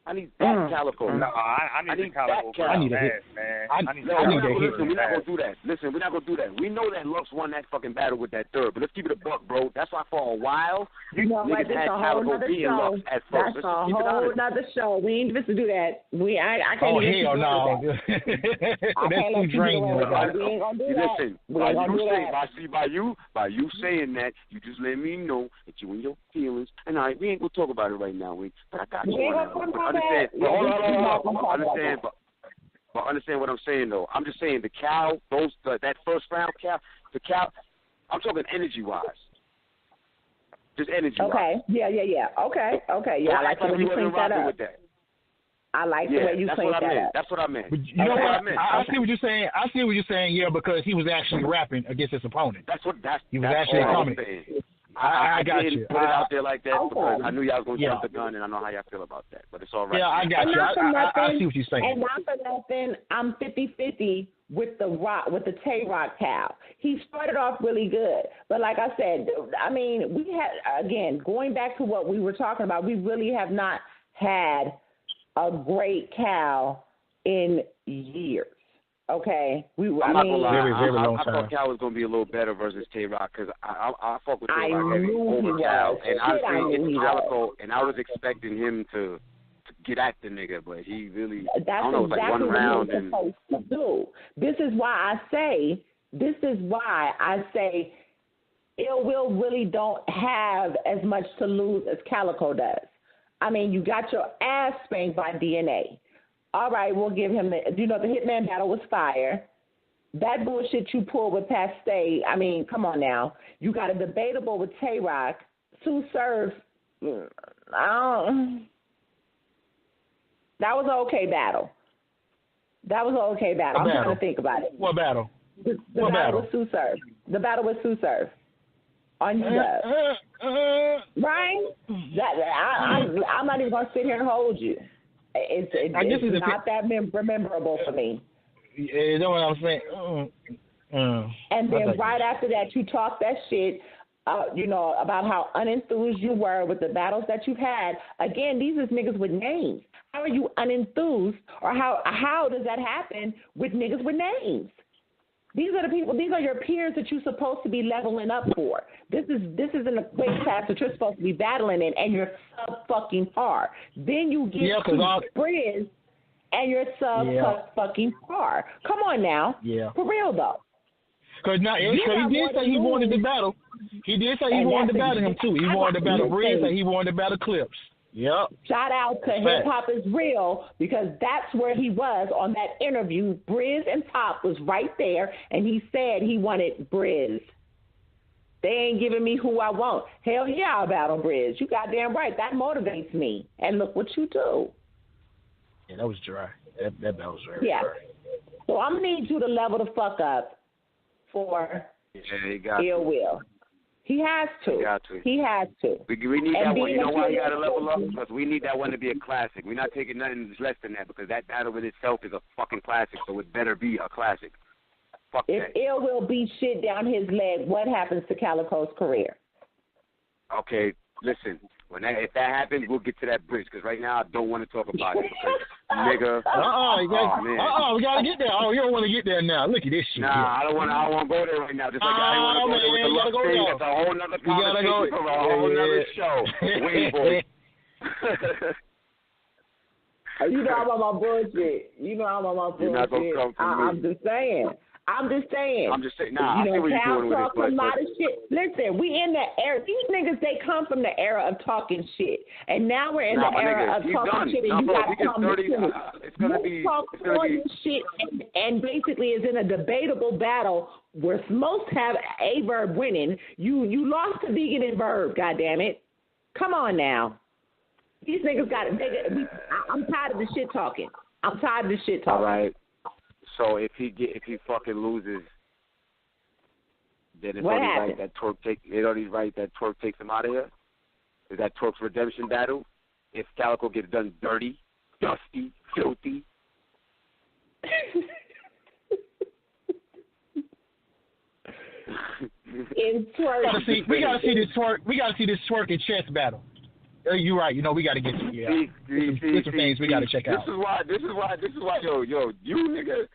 I need that Calico. No, I need the Calico. I need a hit, man. I need a hit. Listen, we're not going to do that. We're not going to do that. We know that Lux won that fucking battle with that third, but let's keep it a buck, bro. That's why for a while, niggas had Calico being Lux at first. That's a whole other show. We ain't supposed to do that. I can't even hell no. That's too draining. We ain't going to do that. Listen, by you saying that, you just let me know that you and your feelings, and all right, we ain't going to talk about it right now, but I got you on that. Understand what I'm saying though. I'm just saying the Cal, that first round Cal, I'm talking energy wise. Just energy wise. Okay. Yeah. Okay. Yeah, I like the way you cleaned that up. I like the way you cleaned that up. That's what I meant. But you know what? I see what you're saying. Yeah, because he was actually rapping against his opponent. He was actually coming. I got didn't you. put it out there like that because I knew y'all was going to jump the gun, and I know how y'all feel about that. But it's all right. Yeah, I got you. I see what you're saying. And not for nothing, I'm 50-50 with the Tay-Rock Cal. He started off really good. But like I said, I mean, we had, again, going back to what we were talking about, we really have not had a great Cal in years. Okay, I'm not gonna lie. Very long I thought Cal was gonna be a little better versus Tay-Rock because I fuck with Tay-Rock over Cal, and I think Calico, and I was expecting him to get at the nigga, but he really that's I don't know, exactly like one round what he was supposed to do. This is why I say Ill Will really don't have as much to lose as Calico does. I mean, you got your ass spanked by DNA. all right, we'll give him the Hitman battle was fire. That bullshit you pulled with Paste, I mean, come on now. You got a debatable with Tay-Rock. Sue Surf, that was an okay battle. I'm trying to think about it. What battle? The battle with Sue Surf. The battle with Sue Surf. On YouTube. Right? I'm not even going to sit here and hold you. It's not that memorable for me. You know what I'm saying? And then right after that, you talk that shit, about how unenthused you were with the battles that you've had. Again, these is niggas with names. How are you unenthused, or how does that happen with niggas with names? These are the people. These are your peers that you're supposed to be leveling up for. This isn't the weight class that you're supposed to be battling in, and you're sub fucking par. Then you get to Briz, and you're sub fucking par. Come on now, for real though. Because he did say he wanted to battle. He did say he wanted to battle him too. He wanted to battle Briz, and he wanted to battle Clips. Yep. Shout out to Hip Hop is Real, because that's where he was on that interview. Briz and Pop was right there, and he said he wanted Briz. They ain't giving me who I want. Hell yeah, I'll battle Briz. You goddamn right. That motivates me. And look what you do. Yeah, that was dry. That battle was very dry. So I'm going to need you to level the fuck up for Ill Will. He has to. He has to. We need that one. You know why he got to level up? Because we need that one to be a classic. We're not taking nothing less than that, because that battle in itself is a fucking classic, so it better be a classic. Fuck if that. Ill Will beat shit down his leg, what happens to Calico's career? Okay, listen. If that happens, we'll get to that bridge, because right now I don't want to talk about it, because, nigga. We got to get there. Oh, you don't want to get there now. Look at this shit. Nah, I don't want to go there right now. Just like I don't want to go there with the luck thing. That's a whole nother conversation for a whole nother show. Wait, boy. You know I'm on my bullshit. You're not going to come for me. I'm just saying. Nah, I see what you're doing with it. But a lot of shit. Listen, we in the era. These niggas, they come from the era of talking shit, and now we're in the era of talking shit, and you got to come it's gonna be shit, and basically is in a debatable battle where most have a verb winning. You lost to Vegan and Verb. Goddamn it! Come on now. These niggas got it. I'm tired of the shit talking. All right. So if he fucking loses, then it's only right that Twerk takes him out of here. Is that Twerk's redemption battle? If Calico gets done dirty, dusty, filthy. In Twerk, we gotta see this Twerk. We gotta see this Twerk and chess battle. You're right. We got to get to some things we got to check out. This is why, yo, you nigga,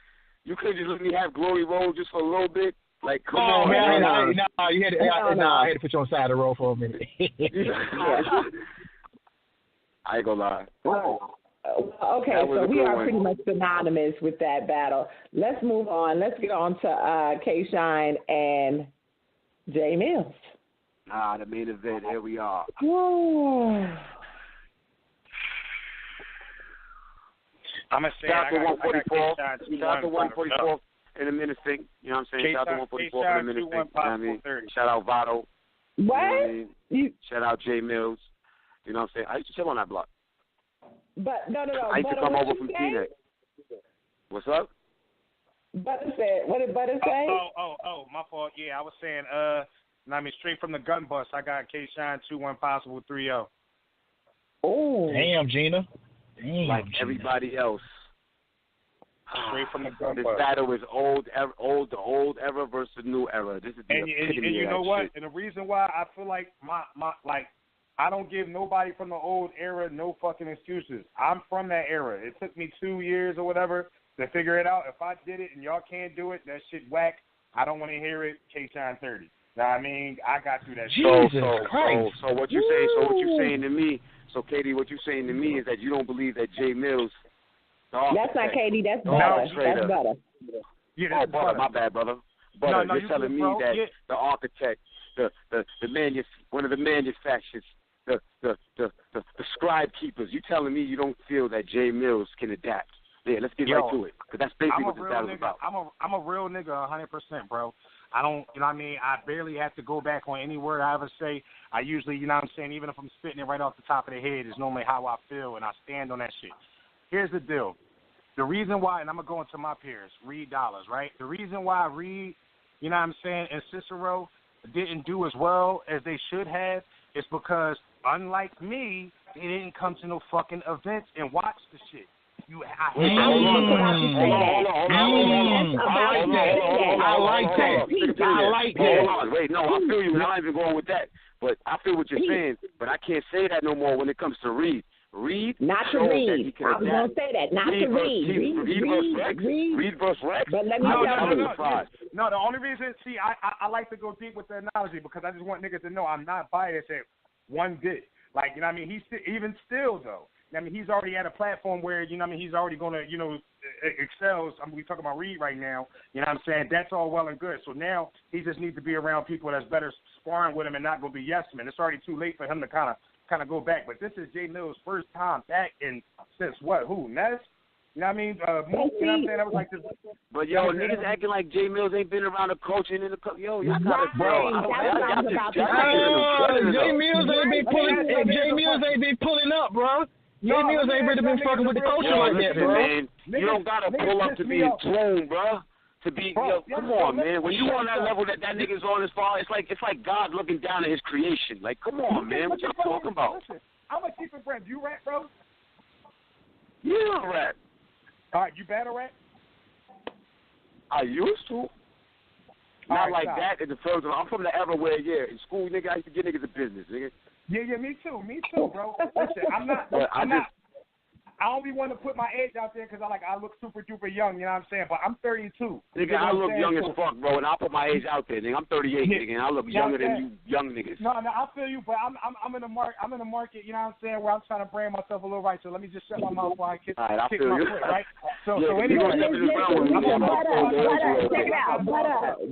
you couldn't just let me have Glory Roll just for a little bit. Like, come on, man. Nah, you had to, I had to put you on the side of the road for a minute. I ain't gonna lie. Okay, so we are pretty much synonymous with that battle. Let's move on. Let's get on to K-Shine and J Mills. The main event. Here we are. I'm going to say shout out to 144 in a minute thing. You know what I'm saying? Shout out to 144 in a minute thing. Shout out Votto. What? You know what I mean? Shout out J Mills. You know what I'm saying? I used to chill on that block. But no. I used to come over from T-Neck. What's up? Buttah said, what did Buttah say? Oh, my fault. Yeah, I was saying, straight from the gun bust, I got K-Shine 2-1 possible 3-0. Oh. Damn, Gina. Like everybody else. Straight from the gun this bust. battle is the old era versus the new era. This is the epitome and you know what? Shit. And the reason why I feel like I don't give nobody from the old era no fucking excuses. I'm from that era. It took me 2 years or whatever to figure it out. If I did it and y'all can't do it, that shit whack. I don't want to hear it. K-Shine 30. Know what I mean? I got through that shit. So what you saying? So what you saying to me? So Katie, what you saying to me is that you don't believe that J Mills. That's not Katie. That's Buttah. That's Buttah. Yeah, Buttah. My bad, brother. Buttah, you're telling me that the architect, one of the manufacturers, the scribe keepers. You telling me you don't feel that J Mills can adapt? Yeah, let's get right to it, because that's basically what this battle's about. I'm a real nigga 100%, bro. I don't, you know what I mean? I barely have to go back on any word I ever say. I usually, you know what I'm saying, even if I'm spitting it right off the top of the head, is normally how I feel, and I stand on that shit. Here's the deal. The reason why, and I'm going to go into my peers, Reed Dollars, right? The reason why Reed, you know what I'm saying, and Cicero didn't do as well as they should have is because, unlike me, they didn't come to no fucking events and watch the shit. I like that. Wait, no, I feel you, and I'm not even going with that. But I feel what you're saying, but I can't say that no more when it comes to Reed. Not to Reed. I was going to say that. Not to Reed. Reed versus Rex. But let me tell you. No, the only reason, see, I like to go deep with the analogy because I just want niggas to know I'm not biased at one bit. Like, you know what I mean? He's even still, though. I mean, he's already at a platform where, you know what I mean, he's already going to, you know, excels. I mean, we talking about Reed right now. You know what I'm saying? That's all well and good. So now he just needs to be around people that's better sparring with him and not going to be yes men. It's already too late for him to kind of go back. But this is Jay Mills' first time back in since what? Who? Ness? You know what I mean? Mook, you know what I'm saying? That was like this. But yo, niggas acting like Jay Mills ain't been around the coaching in the yo, y'all gotta bro. Jay Mills ain't been pulling up, bro. Jay Mills ain't really been fucking with the coaching like that, bro. Man, you don't gotta pull up to be enthroned, bro. To be, yo, come on, man. When you on that level that nigga's on as far, it's like God looking down at his creation. Like, come on, man. What y'all talking about? Listen, I'm gonna keep it friend. Do you rap, bro? Yeah, I rap. All right, you battle rap? I used to. Not like that in the first one. I'm from the era where, in school, nigga, I used to get niggas a business, nigga. Yeah, me too, bro. Listen, I don't be wanting to put my age out there because I look super duper young, you know what I'm saying? But I'm 32. Nigga, I look young as fuck, bro, and I'll put my age out there, nigga. I'm 38, nigga, and I look younger than you young niggas. No, I feel you, but I'm in the market, you know what I'm saying, where I'm trying to brand myself a little right. So let me just shut my mouth while I kick my foot, right? So anyway, check it out,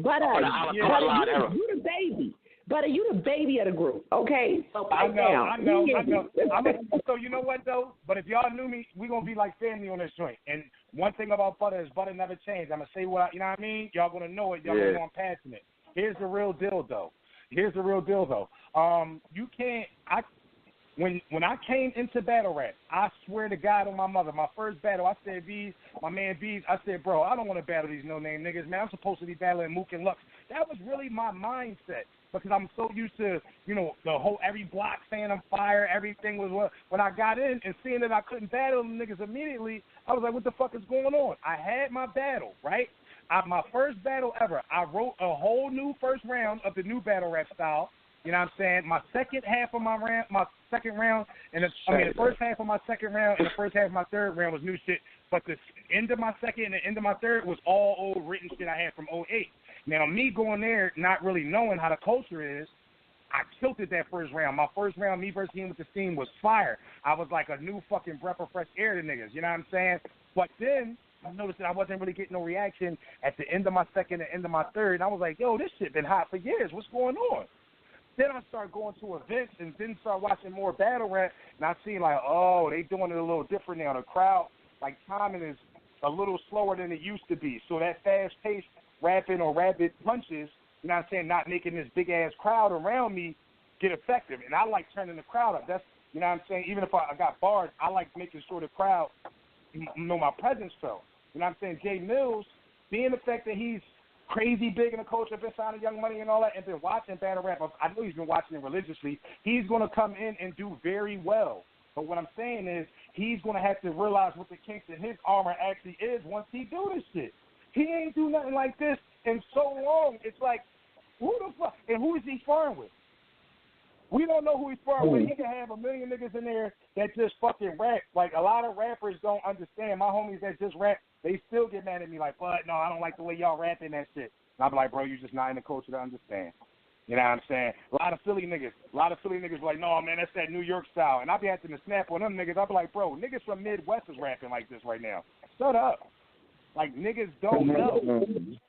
Buttah, you the baby. Buttah, you the baby of the group, okay? So I know. So you know what, though? But if y'all knew me, we're going to be like family on this joint. And one thing about Buttah is Buttah never changed. I'm going to say what, you know what I mean? Y'all going to know it. Y'all going to know I'm passing it. Here's the real deal, though. You can't, when I came into battle rap, I swear to God on my mother, my first battle, I said, my man BE'S, I said, bro, I don't want to battle these no-name niggas, man. I'm supposed to be battling Mook and Lux. That was really my mindset. Because I'm so used to, you know, the whole every block saying I'm fire, everything was what. When I got in and seeing that I couldn't battle them niggas immediately, I was like, what the fuck is going on? I had my battle, right? My first battle ever, I wrote a whole new first round of the new battle rap style. You know what I'm saying? My second half of the first half of my second round and the first half of my third round was new shit. But the end of my second and the end of my third was all old written shit I had from 2008. Now, me going there, not really knowing how the culture is, I tilted that first round. My first round, me versus him with the team, was fire. I was like a new fucking breath of fresh air to niggas, you know what I'm saying? But then I noticed that I wasn't really getting no reaction at the end of my second and end of my third. And I was like, yo, this shit been hot for years. What's going on? Then I started going to events and then started watching more battle rap. And I seen like, oh, they doing it a little different now. The crowd, like timing is a little slower than it used to be. So that fast-paced rapping or rapid punches, you know what I'm saying, not making this big-ass crowd around me get effective. And I like turning the crowd up. That's, you know what I'm saying, even if I got bars, I like making sure the crowd, know my presence felt. You know what I'm saying? Jay Mills, being the fact that he's crazy big in the culture, been signing Young Money and all that, and been watching battle rap, I know he's been watching it religiously, he's going to come in and do very well. But what I'm saying is he's going to have to realize what the kinks in his armor actually is once he do this shit. He ain't do nothing like this in so long. It's like, who the fuck? And who is he sparring with? We don't know who he's sparring with. He can have a million niggas in there that just fucking rap. Like, a lot of rappers don't understand. My homies that just rap, they still get mad at me like, but no, I don't like the way y'all rapping that shit. And I'm like, bro, you just not in the culture to understand. You know what I'm saying? A lot of Philly niggas be like, no, man, that's that New York style. And I be having to snap on them niggas. I be like, bro, niggas from Midwest is rapping like this right now. Shut up. Like, niggas don't know.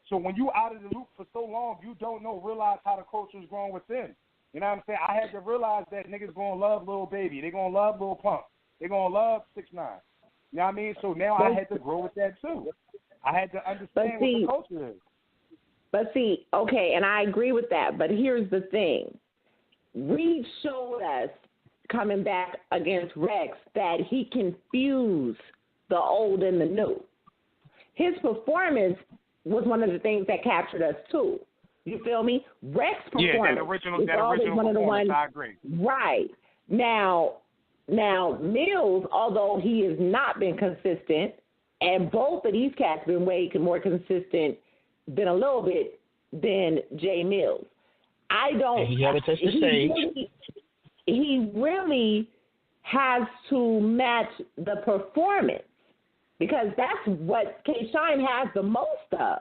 So when you out of the loop for so long, you don't realize how the culture is growing within. You know what I'm saying? I had to realize that niggas going to love Lil Baby. They going to love Lil Pump. They going to love 6ix9ine. You know what I mean? So now I had to grow with that too. I had to understand what the culture is. But see, okay, and I agree with that. But here's the thing: Reed showed us coming back against Rex that he can fuse the old and the new. His performance was one of the things that captured us too. You feel me? Rex's performance. Yeah, that original one of the ones, I agree. Right. Now Mills, although he has not been consistent, and both of these cats been way more consistent than a little bit than Jay Mills. And he had to touch the stage. He really has to match the performance because that's what K-Shine has the most of.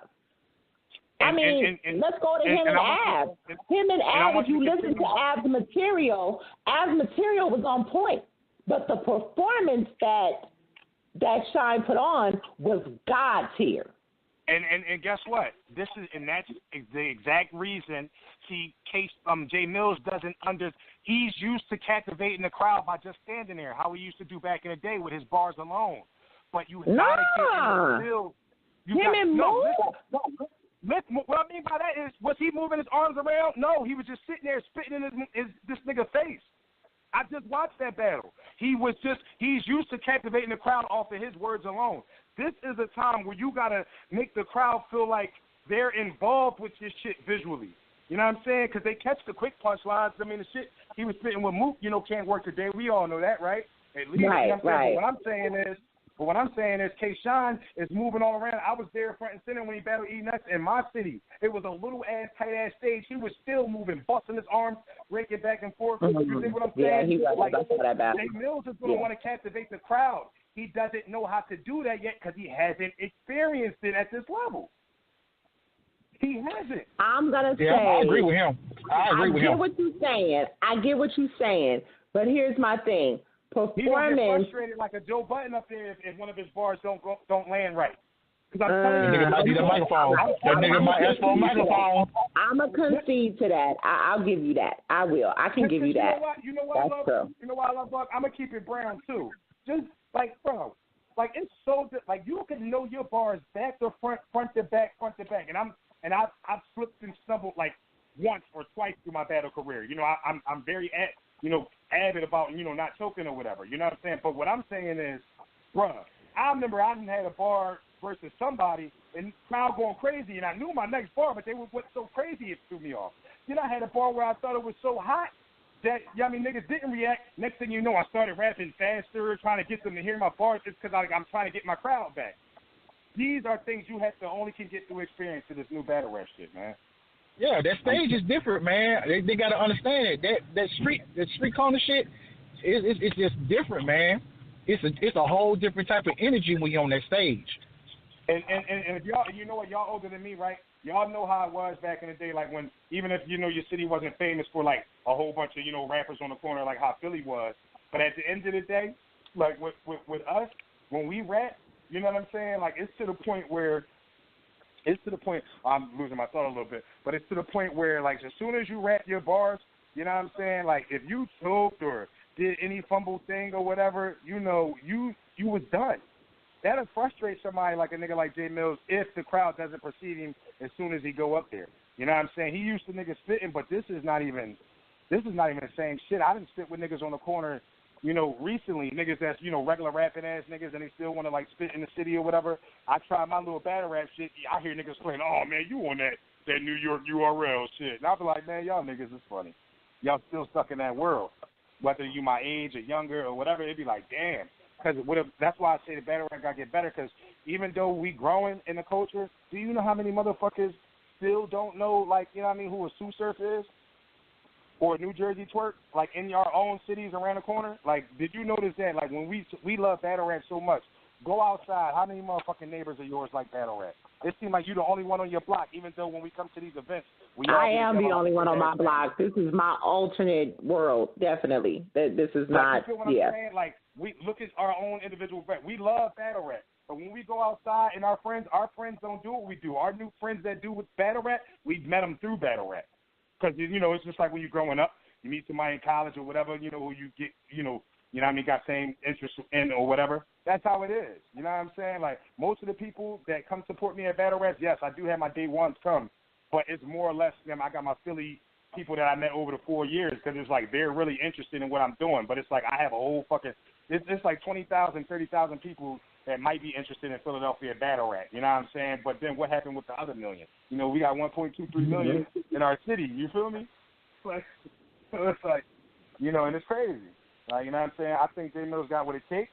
Let's go to him and Av. Him and Av, if you listen to Av's material was on point. But the performance that Shine put on was God tier. And guess what? That's the exact reason. See, Jay Mills he's used to captivating the crowd by just standing there, how he used to do back in the day with his bars alone. But you gotta get him to what I mean by that is, was he moving his arms around? No, he was just sitting there spitting in this nigga's face. I just watched that battle. He's used to captivating the crowd off of his words alone. This is a time where you got to make the crowd feel like they're involved with your shit visually. You know what I'm saying? Because they catch the quick punchlines. I mean, the shit he was spitting with Mook, can't work today. We all know that, right? At least, right, you know what I'm right. saying? But what I'm saying is K-Shine is moving all around. I was there front and center when he battled E-Nuts in my city. It was a little-ass, tight-ass stage. He was still moving, busting his arms, raking back and forth. You see what I'm saying? Yeah, he was that battle. Jay Mills is going to want to captivate the crowd. He doesn't know how to do that yet because he hasn't experienced it at this level. He hasn't. I'm going to say. I agree with him. I get what you're saying. I get what you're saying. But here's my thing. Performance. He's going to get frustrated like a Joe Buttah up there if one of his bars don't land right. Because I'm telling you, nigga might need a microphone. That nigga might ask for a microphone. I'm going to concede to that. I'll give you that. I will. I can give you that. You know what I love? You know what I love, Buck? I'm going to keep it brown, too. Just, bro, it's so good. You can know your bars back to front, front to back. And I've slipped and stumbled, once or twice through my battle career. I'm very avid about, not choking or whatever. You know what I'm saying? But what I'm saying is, bruh, I remember I had a bar versus somebody and crowd going crazy, and I knew my next bar, but they were so crazy it threw me off. Then I had a bar where I thought it was so hot that, niggas didn't react. Next thing you know, I started rapping faster, trying to get them to hear my bars just because I'm trying to get my crowd back. These are things you only can get through experience to this new battle rap shit, man. Yeah, that stage is different, man. They got to understand it. That street corner shit, it's just different, man. It's a whole different type of energy when you're on that stage. And if y'all, you know what, y'all older than me, right? Y'all know how it was back in the day, when even if your city wasn't famous for a whole bunch of rappers on the corner like how Philly was, but at the end of the day, with us when we rap, you know what I'm saying? It's to the point where. I'm losing my thought a little bit, but it's to the point where, as soon as you rap your bars, you know what I'm saying? If you choked or did any fumble thing or whatever, you was done. That'll frustrate somebody like a nigga like Jay Mills if the crowd doesn't perceive him as soon as he go up there. You know what I'm saying? He used to niggas spitting, but this is not even the same shit. I didn't sit with niggas on the corner, recently, niggas that's, regular rapping ass niggas and they still want to spit in the city or whatever. I try my little battle rap shit. I hear niggas playing, oh man, you on that New York URL shit. And I'll be like, man, y'all niggas is funny. Y'all still stuck in that world. Whether you my age or younger or whatever, it'd be like, damn. Because that's why I say the battle rap got to get better, because even though we growing in the culture, do you know how many motherfuckers still don't know, who a Sue Surf is? Or New Jersey twerk, in our own cities around the corner? Did you notice that, when we love battle rap so much, go outside, how many motherfucking neighbors of yours like battle rap? It seems like you're the only one on your block, even though when we come to these events, I am the only one on my block. This is my alternate world, definitely. This is not, you feel what I'm saying? We look at our own individual rap. We love battle rap. But when we go outside and our friends don't do what we do. Our new friends that do with battle rap, we met them through battle rap. Because, it's just like when you're growing up, you meet somebody in college or whatever, who you get, you know what I mean, got same interest in or whatever. That's how it is. You know what I'm saying? Like, most of the people that come support me at Battle Raps, yes, I do have my day ones come, but it's more or less them. I got my Philly people that I met over the 4 years because it's like they're really interested in what I'm doing. But it's like I have a whole fucking it's like 20,000, 30,000 people that might be interested in Philadelphia Battle Rap. You know what I'm saying? But then what happened with the other million? You know, we got 1.23 million in our city. You feel me? Like, so it's like, you know, and it's crazy. Like, you know what I'm saying? I think J-Mill's got what it takes.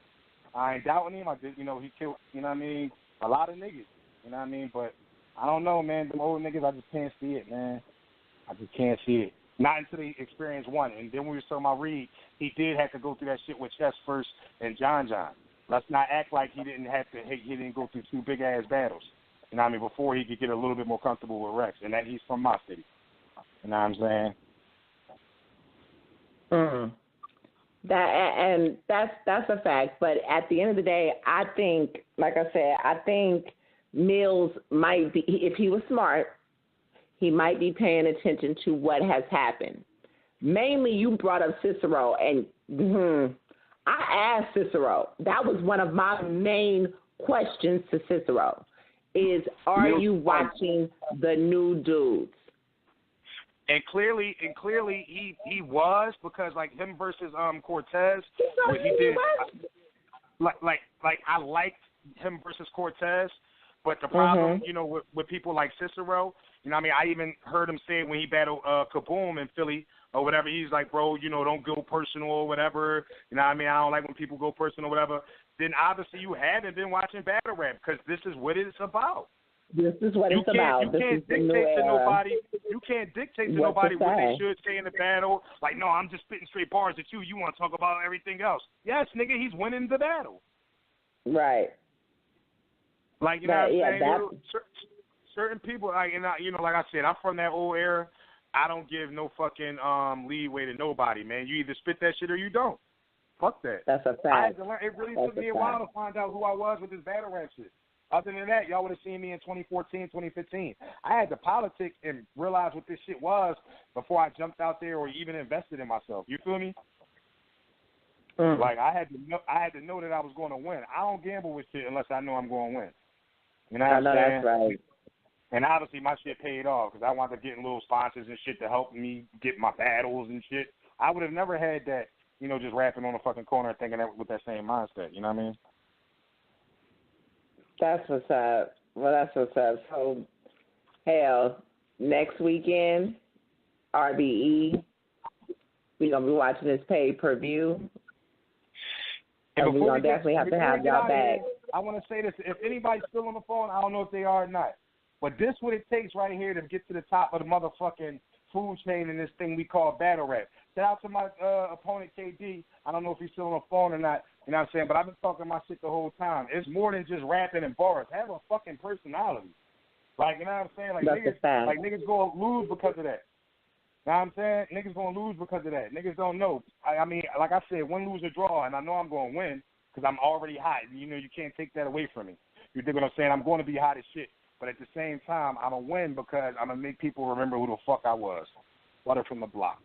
I ain't doubting him. You know, he killed, you know what I mean, a lot of niggas. You know what I mean? But I don't know, man. Them old niggas, I just can't see it, man. I just can't see it. Not until they experience one. And then when we saw my Reed, he did have to go through that shit with Chess first and John. Let's not act like he didn't go through two big ass battles. You know what I mean? Before he could get a little bit more comfortable with Rex, and that he's from my city. You know what I'm saying? That's a fact. But at the end of the day, I think, like I said, I think Mills might be, if he was smart, he might be paying attention to what has happened. Mainly, you brought up Cicero, and I asked Cicero. That was one of my main questions to Cicero. Is, are you watching the new dudes? And clearly he was, because like him versus Cortez, what he did, like I liked him versus Cortez, but the problem, you know, with people like Cicero, you know what I mean, I even heard him say when he battled Kaboom in Philly or whatever, he's like, bro, you know, don't go personal or whatever, you know what I mean, I don't like when people go personal or whatever. Then obviously you haven't been watching battle rap, because this is what it's about. This is what it's about. You can't dictate to nobody. You can't dictate to nobody what they should say in the battle. Like, no, I'm just spitting straight bars at you. You want to talk about everything else? Yes, nigga, he's winning the battle. Right. Like, you know what I'm saying? Certain people, like, you know, like I said, I'm from that old era. I don't give no fucking leeway to nobody, man. You either spit that shit or you don't. Fuck that. That's a fact. I had to learn. It really took me a while to find out who I was with this battle rap shit. Other than that, y'all would have seen me in 2014, 2015. I had to politic and realize what this shit was before I jumped out there or even invested in myself. You feel me? Like, I had to know that I was going to win. I don't gamble with shit unless I know I'm going to win. You know what I'm saying? That's right. And obviously my shit paid off because I wound up getting little sponsors and shit to help me get my battles and shit. I would have never had that, you know, just rapping on the fucking corner and thinking that with that same mindset. You know what I mean? That's what's up. Well, that's what's up. So, hell, next weekend, RBE, we're going to be watching this pay-per-view. And we're going to definitely have to have y'all back. I want to say this. If anybody's still on the phone, I don't know if they are or not. But this what it takes right here to get to the top of the motherfucking food chain in this thing we call battle rap. Shout out to my opponent, KD. I don't know if he's still on the phone or not. You know what I'm saying? But I've been talking my shit the whole time. It's more than just rapping and bars. Have a fucking personality. Like, you know what I'm saying? Like, niggas going to lose because of that. You know what I'm saying? Niggas going to lose because of that. Niggas don't know. I mean, like I said, win, lose, or draw, and I know I'm going to win because I'm already hot. You know, you can't take that away from me. You dig what I'm saying? I'm going to be hot as shit. But at the same time, I'm going to win because I'm going to make people remember who the fuck I was. Buttah from the block.